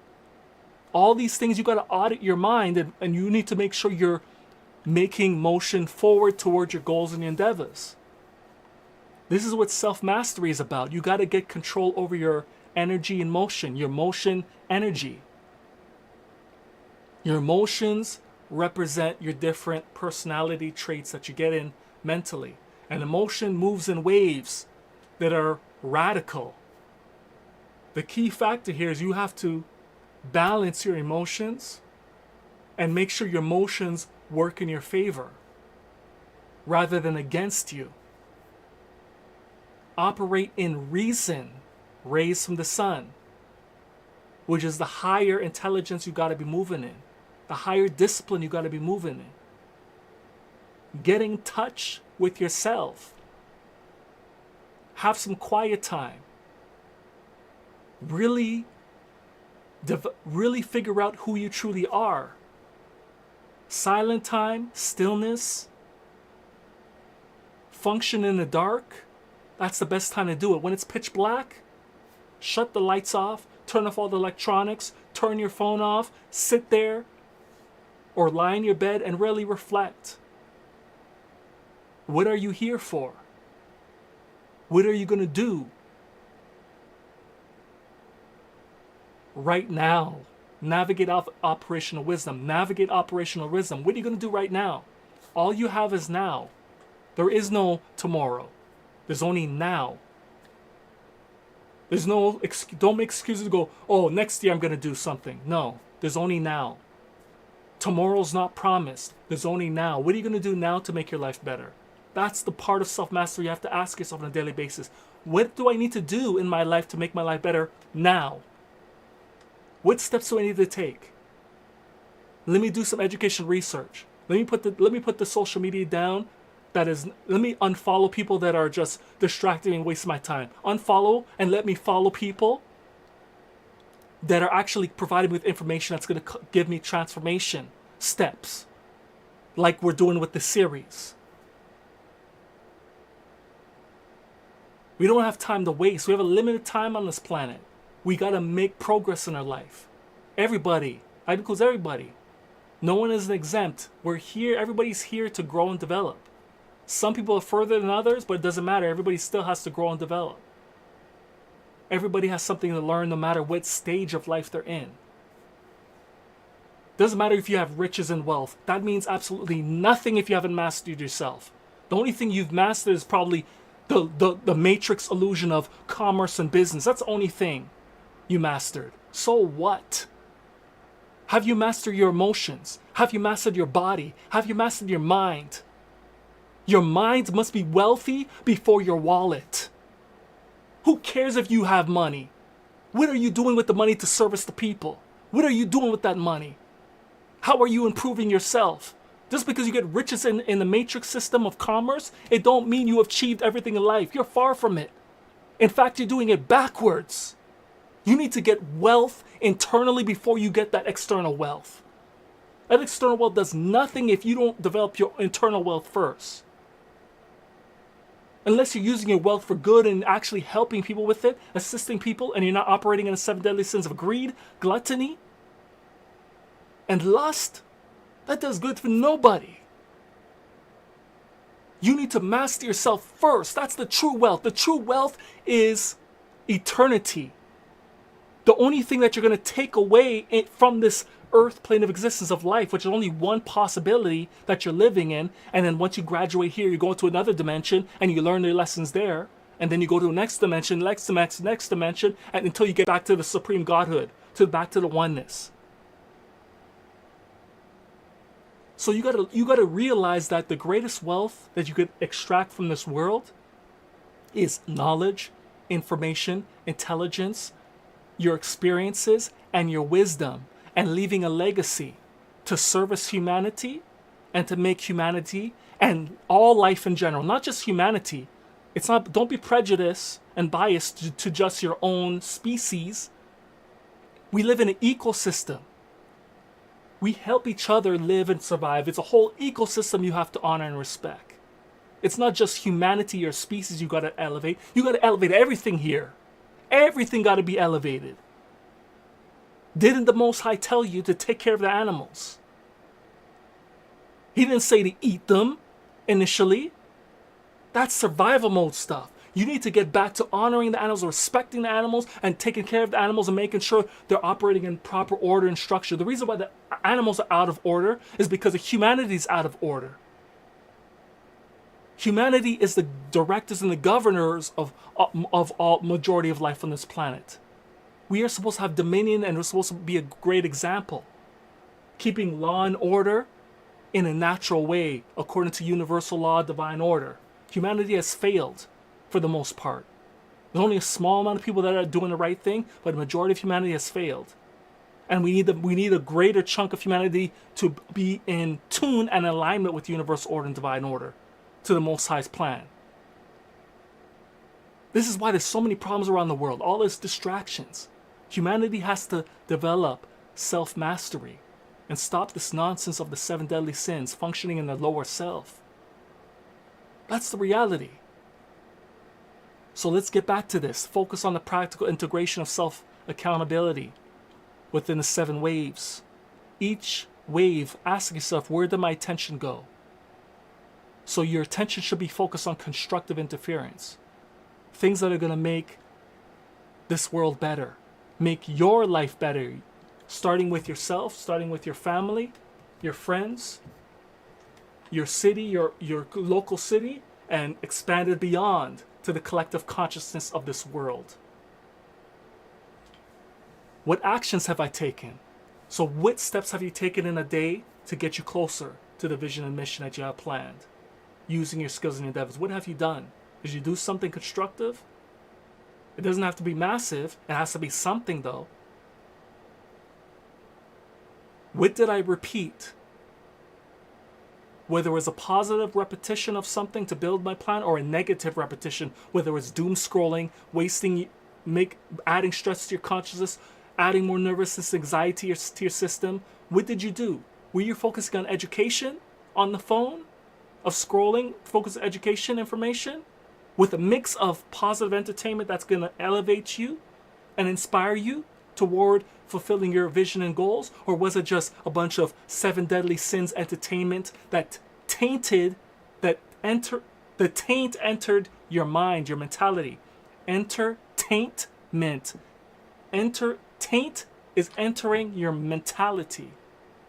[SPEAKER 1] All these things, you gotta audit your mind, and you need to make sure you're making motion forward towards your goals and your endeavors. This is what self-mastery is about. You got to get control over your energy and motion, your motion energy. Your emotions represent your different personality traits that you get in mentally. And emotion moves in waves that are radical. The key factor here is you have to balance your emotions and make sure your emotions work in your favor rather than against you. Operate in reason, rays from the sun, which is the higher intelligence you got to be moving in, the higher discipline you got to be moving in. Get in touch with yourself. Have some quiet time. Really figure out who you truly are. Silent time, stillness, function in the dark. That's the best time to do it. When it's pitch black, shut the lights off, turn off all the electronics, turn your phone off, sit there or lie in your bed and really reflect. What are you here for? What are you going to do right now? Navigate operational wisdom. Navigate operational wisdom. What are you going to do right now? All you have is now. There is no tomorrow. There's only now. There's no, don't make excuses to go, oh, next year I'm going to do something. No, there's only now. Tomorrow's not promised. There's only now. What are you going to do now to make your life better? That's the part of self-mastery you have to ask yourself on a daily basis. What do I need to do in my life to make my life better now? What steps do I need to take? Let me do some education research. Let me put the social media down. Let me unfollow people that are just distracting and wasting my time. Unfollow and let me follow people that are actually providing me with information that's going to give me transformation steps, like we're doing with the series. We don't have time to waste. We have a limited time on this planet. We got to make progress in our life. Everybody, that includes everybody. No one is exempt. We're here. Everybody's here to grow and develop. Some people are further than others, but it doesn't matter. Everybody still has to grow and develop. Everybody has something to learn no matter what stage of life they're in. Doesn't matter if you have riches and wealth. That means absolutely nothing if you haven't mastered yourself. The only thing you've mastered is probably the matrix illusion of commerce and business. That's the only thing.
[SPEAKER 3] you mastered. So what? Have you mastered your emotions? Have you mastered your body? Have you mastered your mind? Your mind must be wealthy before your wallet. Who cares if you have money? What are you doing with the money to service the people? What are you doing with that money? How are you improving yourself? Just because you get riches in the matrix system of commerce, it don't mean you have achieved everything in life. You're far from it. In fact, you're doing it backwards. You need to get wealth internally before you get that external wealth. That external wealth does nothing if you don't develop your internal wealth first. Unless you're using your wealth for good and actually helping people with it, assisting people, and you're not operating in the 7 deadly sins of greed, gluttony, and lust, that does good for nobody. You need to master yourself first. That's the true wealth. The true wealth is eternity. The only thing that you're going to take away from this earth plane of existence of life, which is only one possibility that you're living in, and then once you graduate here, you go into another dimension and you learn your lessons there, and then you go to the next dimension, next dimension, and until you get back to the supreme godhood, back to the oneness. So you gotta realize that the greatest wealth that you could extract from this world is knowledge, information, intelligence, your experiences, and your wisdom, and leaving a legacy to service humanity and to make humanity and all life in general, not just humanity. Don't be prejudiced and biased to just your own species. We live in an ecosystem. We help each other live and survive. It's a whole ecosystem you have to honor and respect. It's not just humanity or species you gotta elevate. You gotta elevate everything here. Everything gotta be elevated. Didn't the Most High tell you to take care of the animals? He didn't say to eat them initially. That's survival mode stuff. You need to get back to honoring the animals, respecting the animals, and taking care of the animals and making sure they're operating in proper order and structure. The reason why the animals are out of order is because humanity is out of order. Humanity is the directors and the governors of all majority of life on this planet. We are supposed to have dominion, and we're supposed to be a great example. Keeping law and order in a natural way, according to universal law, divine order. Humanity has failed for the most part. There's only a small amount of people that are doing the right thing, but the majority of humanity has failed. And we need a greater chunk of humanity to be in tune and alignment with universal order and divine order, to the Most High's plan. This is why there's so many problems around the world, all these distractions. Humanity has to develop self-mastery and stop this nonsense of the 7 deadly sins functioning in the lower self. That's the reality. So let's get back to this. Focus on the practical integration of self-accountability within the 7 waves. Each wave, ask yourself, where did my attention go? So your attention should be focused on constructive interference. Things that are going to make this world better. Make your life better. Starting with yourself, starting with your family, your friends, your city, your local city, and expanded beyond to the collective consciousness of this world. What actions have I taken? So what steps have you taken in a day to get you closer to the vision and mission that you have planned? Using your skills and endeavors. What have you done? Did you do something constructive? It doesn't have to be massive. It has to be something, though. What did I repeat? Whether it was a positive repetition of something to build my plan, or a negative repetition, whether it's doom scrolling, adding stress to your consciousness, adding more nervousness, anxiety to your system. What did you do? Were you focusing on education on the phone? Of scrolling, focus on education information? With a mix of positive entertainment that's going to elevate you and inspire you toward fulfilling your vision and goals? Or was it just a bunch of 7 deadly sins entertainment that the taint entered your mind, your mentality? Entertainment. Taint is entering your mentality.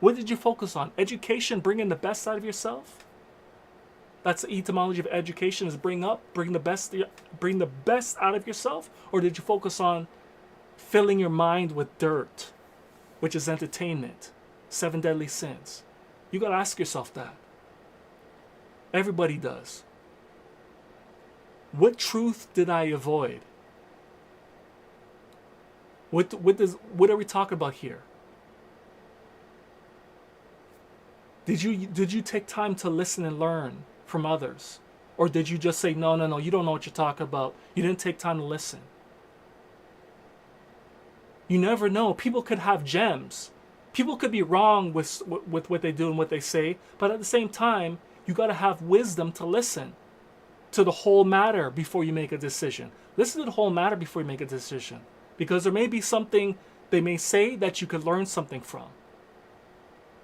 [SPEAKER 3] What did you focus on? Education, bringing the best out of yourself? That's the etymology of education, is bring the best out of yourself? Or did you focus on filling your mind with dirt, which is entertainment. 7 deadly sins. You got to ask yourself that. Everybody does. What truth did I avoid? What are we talking about here? Did you take time to listen and learn from others? Or did you just say, no, you don't know what you're talking about. You didn't take time to listen. You never know. People could have gems. People could be wrong with what they do and what they say. But at the same time, you got to have wisdom to listen to the whole matter before you make a decision. Listen to the whole matter before you make a decision. Because there may be something they may say that you could learn something from.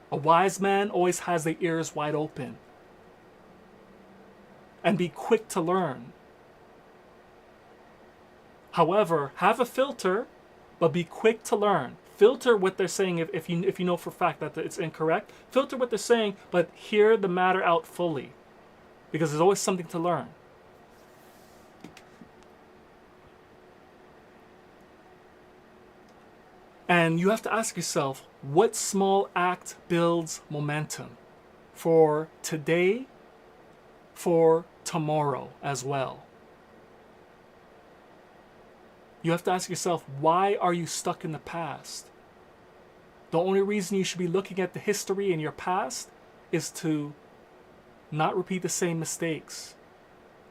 [SPEAKER 3] A wise man always has their ears wide open. And be quick to learn. However, have a filter, but be quick to learn. Filter what they're saying if you know for a fact that it's incorrect. Filter what they're saying, but hear the matter out fully. Because there's always something to learn. And you have to ask yourself, what small act builds momentum for today, for tomorrow as well? You have to ask yourself, why are you stuck in the past? The only reason you should be looking at the history in your past is to not repeat the same mistakes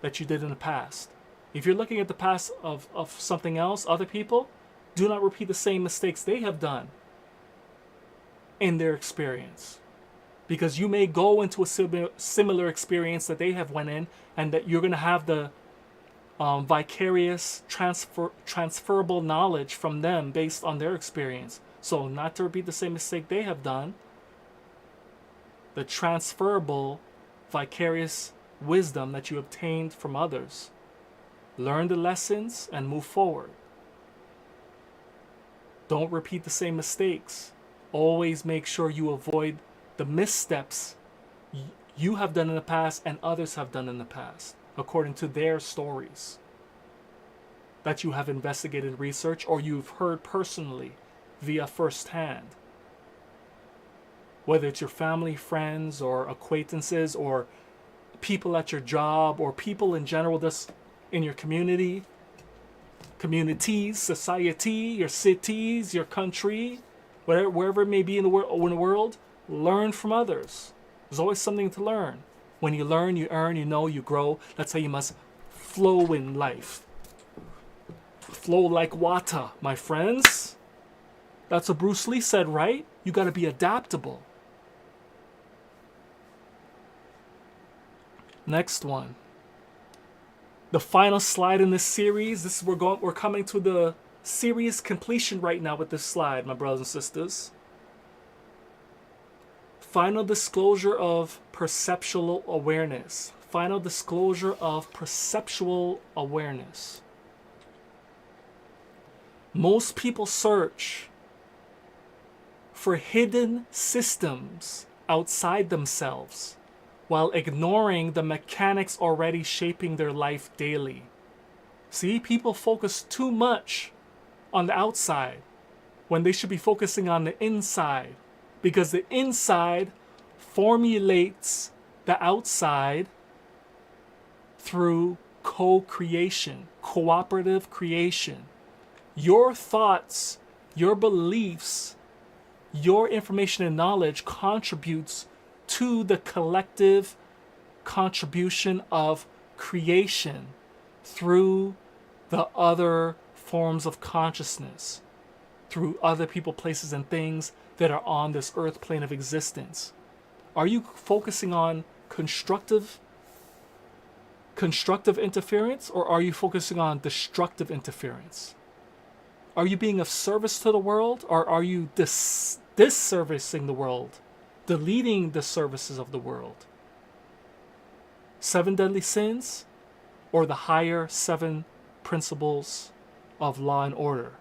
[SPEAKER 3] that you did in the past. If you're looking at the past of something else, other people, do not repeat the same mistakes they have done in their experience. Because you may go into a similar experience that they have went in, and that you're going to have the vicarious transferable knowledge from them based on their experience. So not to repeat the same mistake they have done, the transferable vicarious wisdom that you obtained from others. Learn the lessons and move forward. Don't repeat the same mistakes. Always make sure you avoid the missteps you have done in the past and others have done in the past, according to their stories that you have investigated, research, or you've heard personally via firsthand. Whether it's your family, friends, or acquaintances, or people at your job, or people in general just in your community, communities, society, your cities, your country, wherever it may be in the world, learn from others. There's always something to learn. When you learn, you earn, you know, you grow. That's how you must flow in life. Flow like water, my friends. That's what Bruce Lee said, right? You got to be adaptable. Next one. The final slide in this series. We're coming to the series completion right now with this slide, my brothers and sisters. Final disclosure of perceptual awareness. Final disclosure of perceptual awareness. Most people search for hidden systems outside themselves while ignoring the mechanics already shaping their life daily. See, people focus too much on the outside when they should be focusing on the inside, because the inside formulates the outside through co-creation, cooperative creation. Your thoughts, your beliefs, your information and knowledge contributes to the collective contribution of creation through the other forms of consciousness, through other people, places, and things that are on this earth plane of existence. Are you focusing on constructive interference, or are you focusing on destructive interference? Are you being of service to the world, or are you disservicing the world, deleting the services of the world? 7 deadly sins, or the higher 7 principles of law and order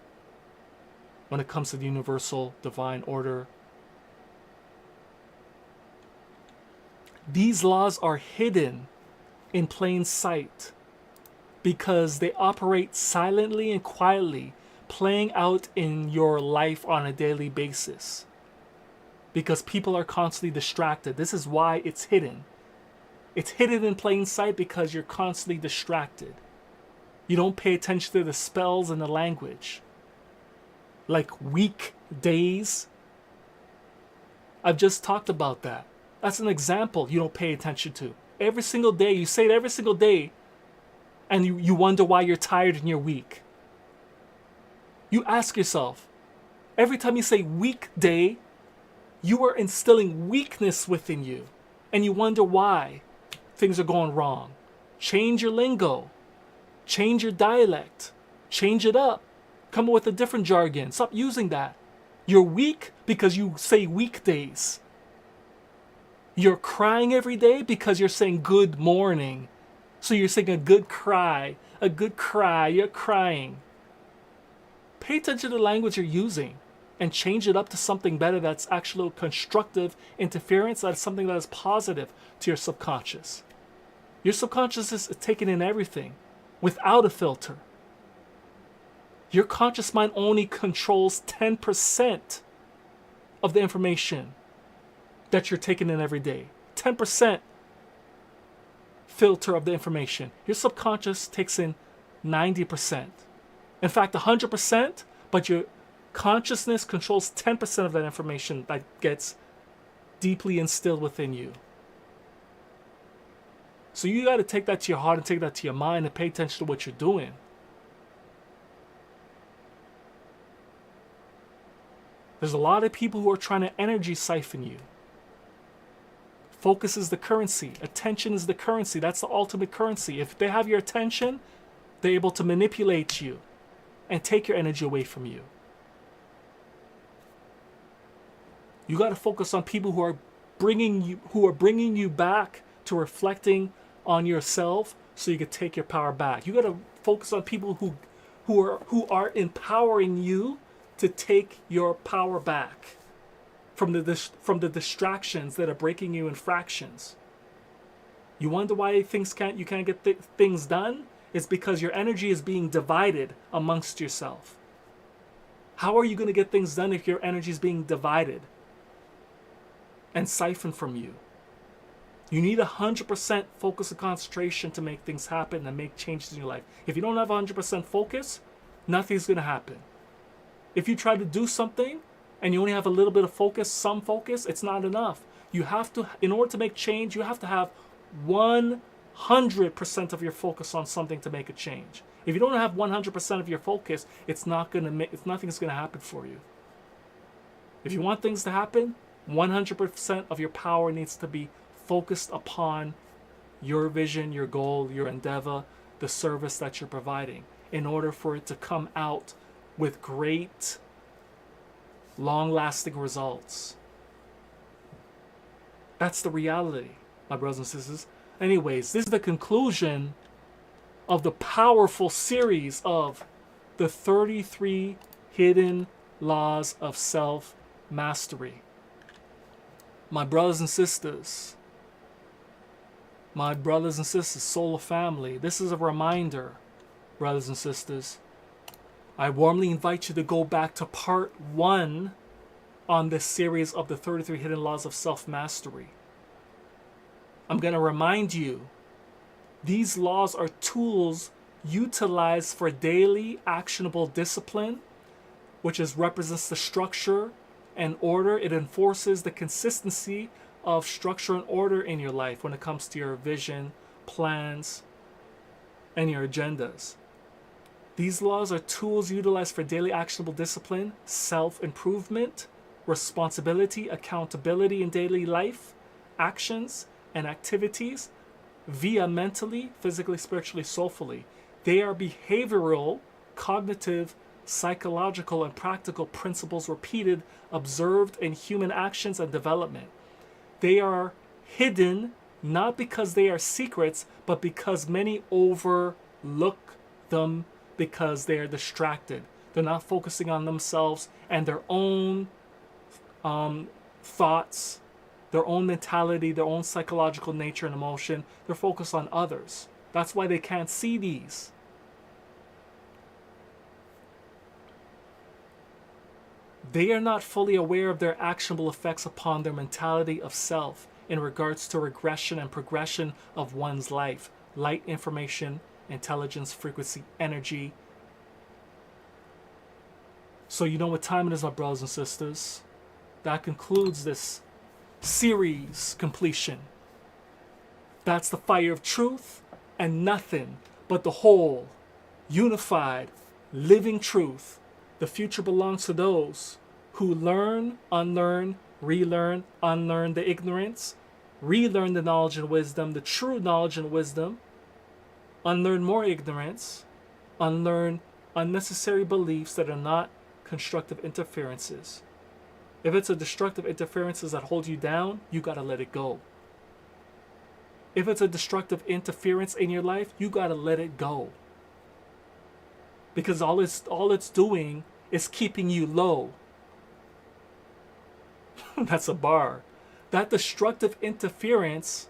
[SPEAKER 3] when it comes to the universal divine order? These laws are hidden in plain sight because they operate silently and quietly playing out in your life on a daily basis. Because people are constantly distracted. This is why it's hidden. It's hidden in plain sight because you're constantly distracted. You don't pay attention to the spells and the language. Like weekdays. I've just talked about that. That's an example you don't pay attention to. Every single day, you say it every single day, and you wonder why you're tired and you're weak. You ask yourself, every time you say weekday, you are instilling weakness within you, and you wonder why things are going wrong. Change your lingo. Change your dialect. Change it up. Come up with a different jargon. Stop using that. You're weak because you say weekdays. You're crying every day because you're saying good morning. So you're saying a good cry. A good cry. You're crying. Pay attention to the language you're using and change it up to something better that's actually constructive interference, that's something that is positive to your subconscious. Your subconscious is taking in everything without a filter. Your conscious mind only controls 10% of the information that you're taking in every day. 10% filter of the information. Your subconscious takes in 90%. In fact, 100%, but your consciousness controls 10% of that information that gets deeply instilled within you. So you got to take that to your heart and take that to your mind and pay attention to what you're doing. There's a lot of people who are trying to energy siphon you. Focus is the currency. Attention is the currency. That's the ultimate currency. If they have your attention, they're able to manipulate you and take your energy away from you. You got to focus on people who are bringing you back to reflecting on yourself so you can take your power back. You got to focus on people who are empowering you to take your power back from the distractions that are breaking you in fractions. You wonder why you can't get things done? It's because your energy is being divided amongst yourself. How are you going to get things done if your energy is being divided and siphoned from you? You need 100% focus and concentration to make things happen and make changes in your life. If you don't have 100% focus, nothing's going to happen. If you try to do something and you only have a little bit of focus, some focus, it's not enough. You have to, in order to make change, you have to have 100% of your focus on something to make a change. If you don't have 100% of your focus, nothing's going to happen for you. If you want things to happen, 100% of your power needs to be focused upon your vision, your goal, your endeavor, the service that you're providing, in order for it to come out with great, long-lasting results. That's the reality, my brothers and sisters. Anyways, this is the conclusion of the powerful series of the 33 Hidden Laws of Self-Mastery. My brothers and sisters, soul of family, this is a reminder, brothers and sisters. I warmly invite you to go back to part 1 on this series of the 33 Hidden Laws of Self-Mastery. I'm going to remind you, these laws are tools utilized for daily actionable discipline, which represents the structure and order. It enforces the consistency of structure and order in your life when it comes to your vision, plans, and your agendas. These laws are tools utilized for daily actionable discipline, self-improvement, responsibility, accountability in daily life, actions, and activities via mentally, physically, spiritually, soulfully. They are behavioral, cognitive, psychological, and practical principles repeated, observed in human actions and development. They are hidden not because they are secrets, but because many overlook them because they are distracted. They're not focusing on themselves and their own thoughts, their own mentality, their own psychological nature and emotion. They're focused on others. That's why they can't see these. They are not fully aware of their actionable effects upon their mentality of self in regards to regression and progression of one's life. Light, information, intelligence, frequency, energy. So you know what time it is, my brothers and sisters. That concludes this series completion. That's the fire of truth and nothing but the whole, unified, living truth. The future belongs to those who learn, unlearn, relearn, unlearn the ignorance, relearn the knowledge and wisdom, the true knowledge and wisdom, unlearn more ignorance, unlearn unnecessary beliefs that are not constructive interferences. If it's a destructive interferences that hold you down, you gotta let it go. If it's a destructive interference in your life, you gotta let it go. Because all it's doing is keeping you low. That's a bar. That destructive interference,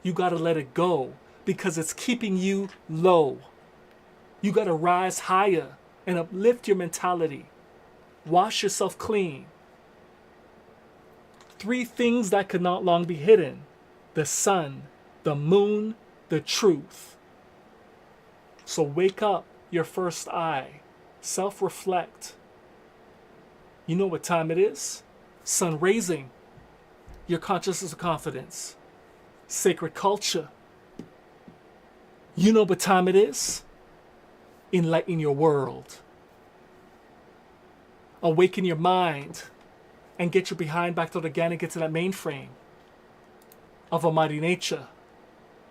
[SPEAKER 3] you gotta let it go because it's keeping you low. You gotta rise higher and uplift your mentality. Wash yourself clean. 3 things that could not long be hidden: the sun, the moon, the truth. So wake up your first eye. Self-reflect. You know what time it is? Sun raising. Your consciousness of confidence. Sacred culture. You know what time it is? Enlighten your world. Awaken your mind and get your behind back to the organic, get to that mainframe of a mighty nature,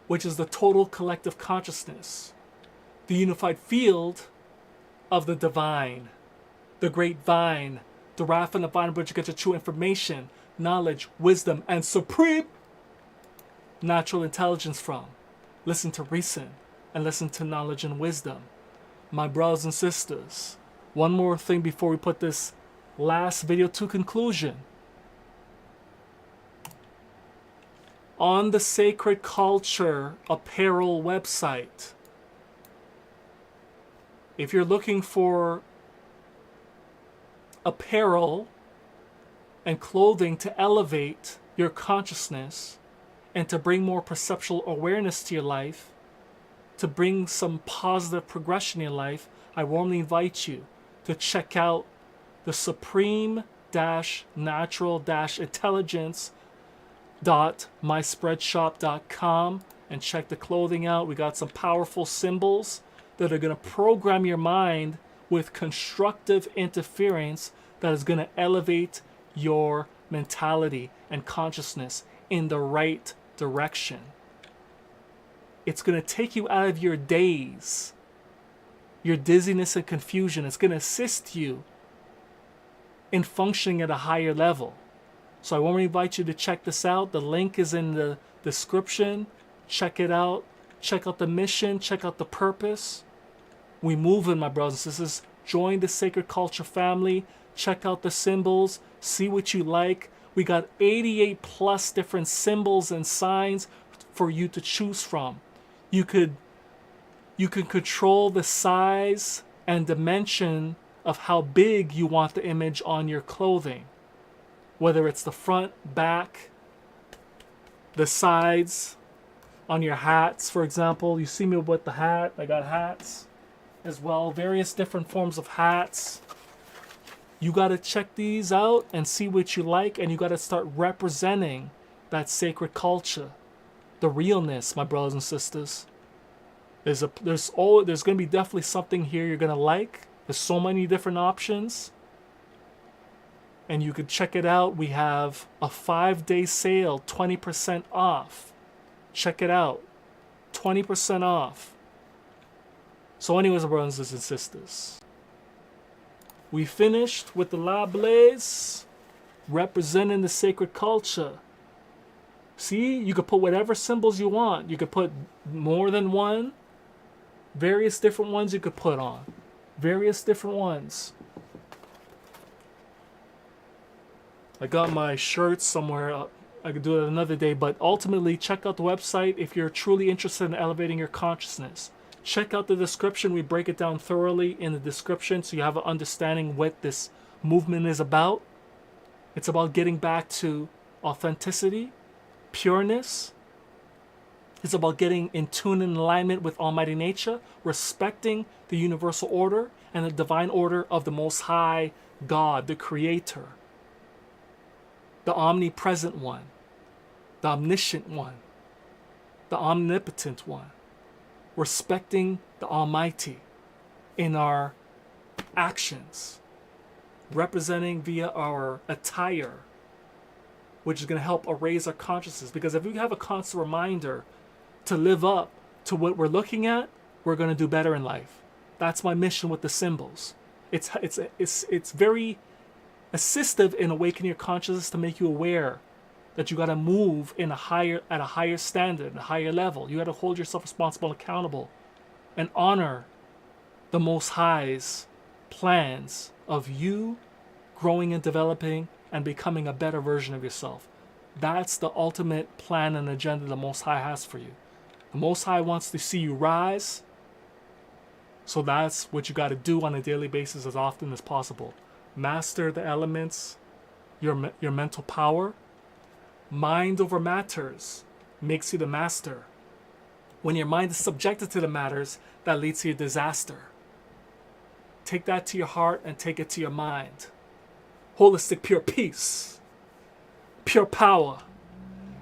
[SPEAKER 3] which is the total collective consciousness, the unified field of the divine, the great vine, derived from the vine which you get your true information, knowledge, wisdom, and supreme natural intelligence from. Listen to reason and listen to knowledge and wisdom. My brothers and sisters, one more thing before we put this last video to conclusion. On the Sacred Culture apparel website, if you're looking for apparel and clothing to elevate your consciousness and to bring more perceptual awareness to your life, to bring some positive progression in your life, I warmly invite you to check out the supreme-natural-intelligence.myspreadshop.com and check the clothing out. We got some powerful symbols that are going to program your mind with constructive interference that is going to elevate your mentality and consciousness in the right direction. It's going to take you out of your daze, your dizziness and confusion. It's going to assist you in functioning at a higher level. So I want to invite you to check this out. The link is in the description. Check it out. Check out the mission. Check out the purpose. We move in, my brothers and sisters. Join the Sacred Culture family. Check out the symbols. See what you like. We got 88 plus different symbols and signs for you to choose from. You can control the size and dimension of how big you want the image on your clothing. Whether it's the front, back, the sides, on your hats, for example. You see me with the hat. I got hats as well. Various different forms of hats. You got to check these out and see what you like, and you got to start representing that sacred culture. The realness, my brothers and sisters. There's going to be definitely something here you're going to like. There's so many different options. And you could check it out. We have a 5-day sale, 20% off. Check it out. 20% off. So anyways, brothers and sisters, we finished with the L.I.F.E representing the sacred culture. See, you could put whatever symbols you want. You could put more than one. Various different ones you could put on. Various different ones. I got my shirts somewhere. I could do it another day. But ultimately, check out the website if you're truly interested in elevating your consciousness. Check out the description. We break it down thoroughly in the description so you have an understanding what this movement is about. It's about getting back to authenticity, pureness. It's about getting in tune and alignment with Almighty Nature, respecting the universal order and the divine order of the Most High God, the Creator, the omnipresent one, the omniscient one, the omnipotent one. Respecting the Almighty in our actions, representing via our attire, which is going to help erase our consciousness. Because if we have a constant reminder to live up to what we're looking at, we're going to do better in life. That's my mission with the symbols. It's very assistive in awakening your consciousness to make you aware that you got to move at a higher standard, a higher level. You got to hold yourself responsible and accountable and honor the Most High's plans of you growing and developing and becoming a better version of yourself. That's the ultimate plan and agenda the Most High has for you. The Most High wants to see you rise. So that's what you got to do on a daily basis as often as possible. Master the elements, your mental power. Mind over matters makes you the master. When your mind is subjected to the matters, that leads to your disaster. Take that to your heart and take it to your mind. Holistic pure peace, pure power,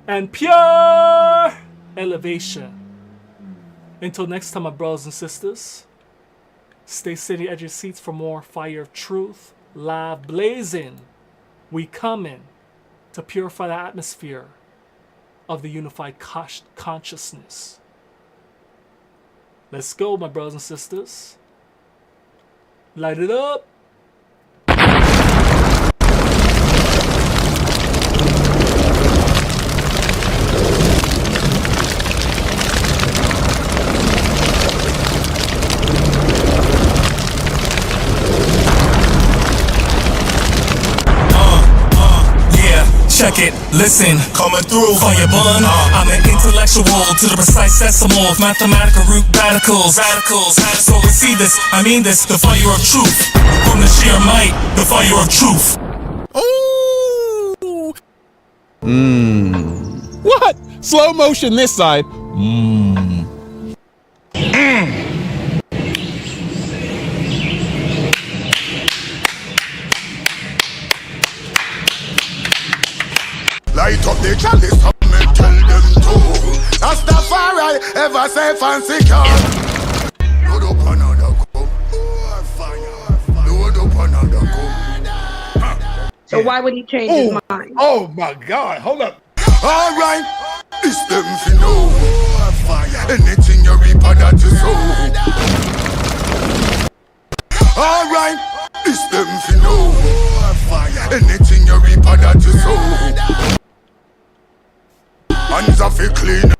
[SPEAKER 3] and pure elevation. Until next time, my brothers and sisters, stay sitting at your seats for more fire of truth, live blazing. We coming to purify the atmosphere of the unified consciousness. Let's go, my brothers and sisters. Light it up.
[SPEAKER 1] Check it, listen, coming through for your bun. I'm an intellectual to the precise decimal of mathematical root radicals. So we see this, I mean this, the fire of truth. From the sheer might, the fire of truth.
[SPEAKER 4] Ooh. What? Slow motion this side.
[SPEAKER 5] Light up the chalice and tell them to Rastafari, ever safe and secure. Load up another cup, fire. Load up another cup.
[SPEAKER 6] So why would he change his mind?
[SPEAKER 5] Oh my God, hold up. Alright, this them fi know. Fire. Anything you reap that you sow. Alright, this them fi know. Fire. Anything you reap that you sow. Hands are fi clean.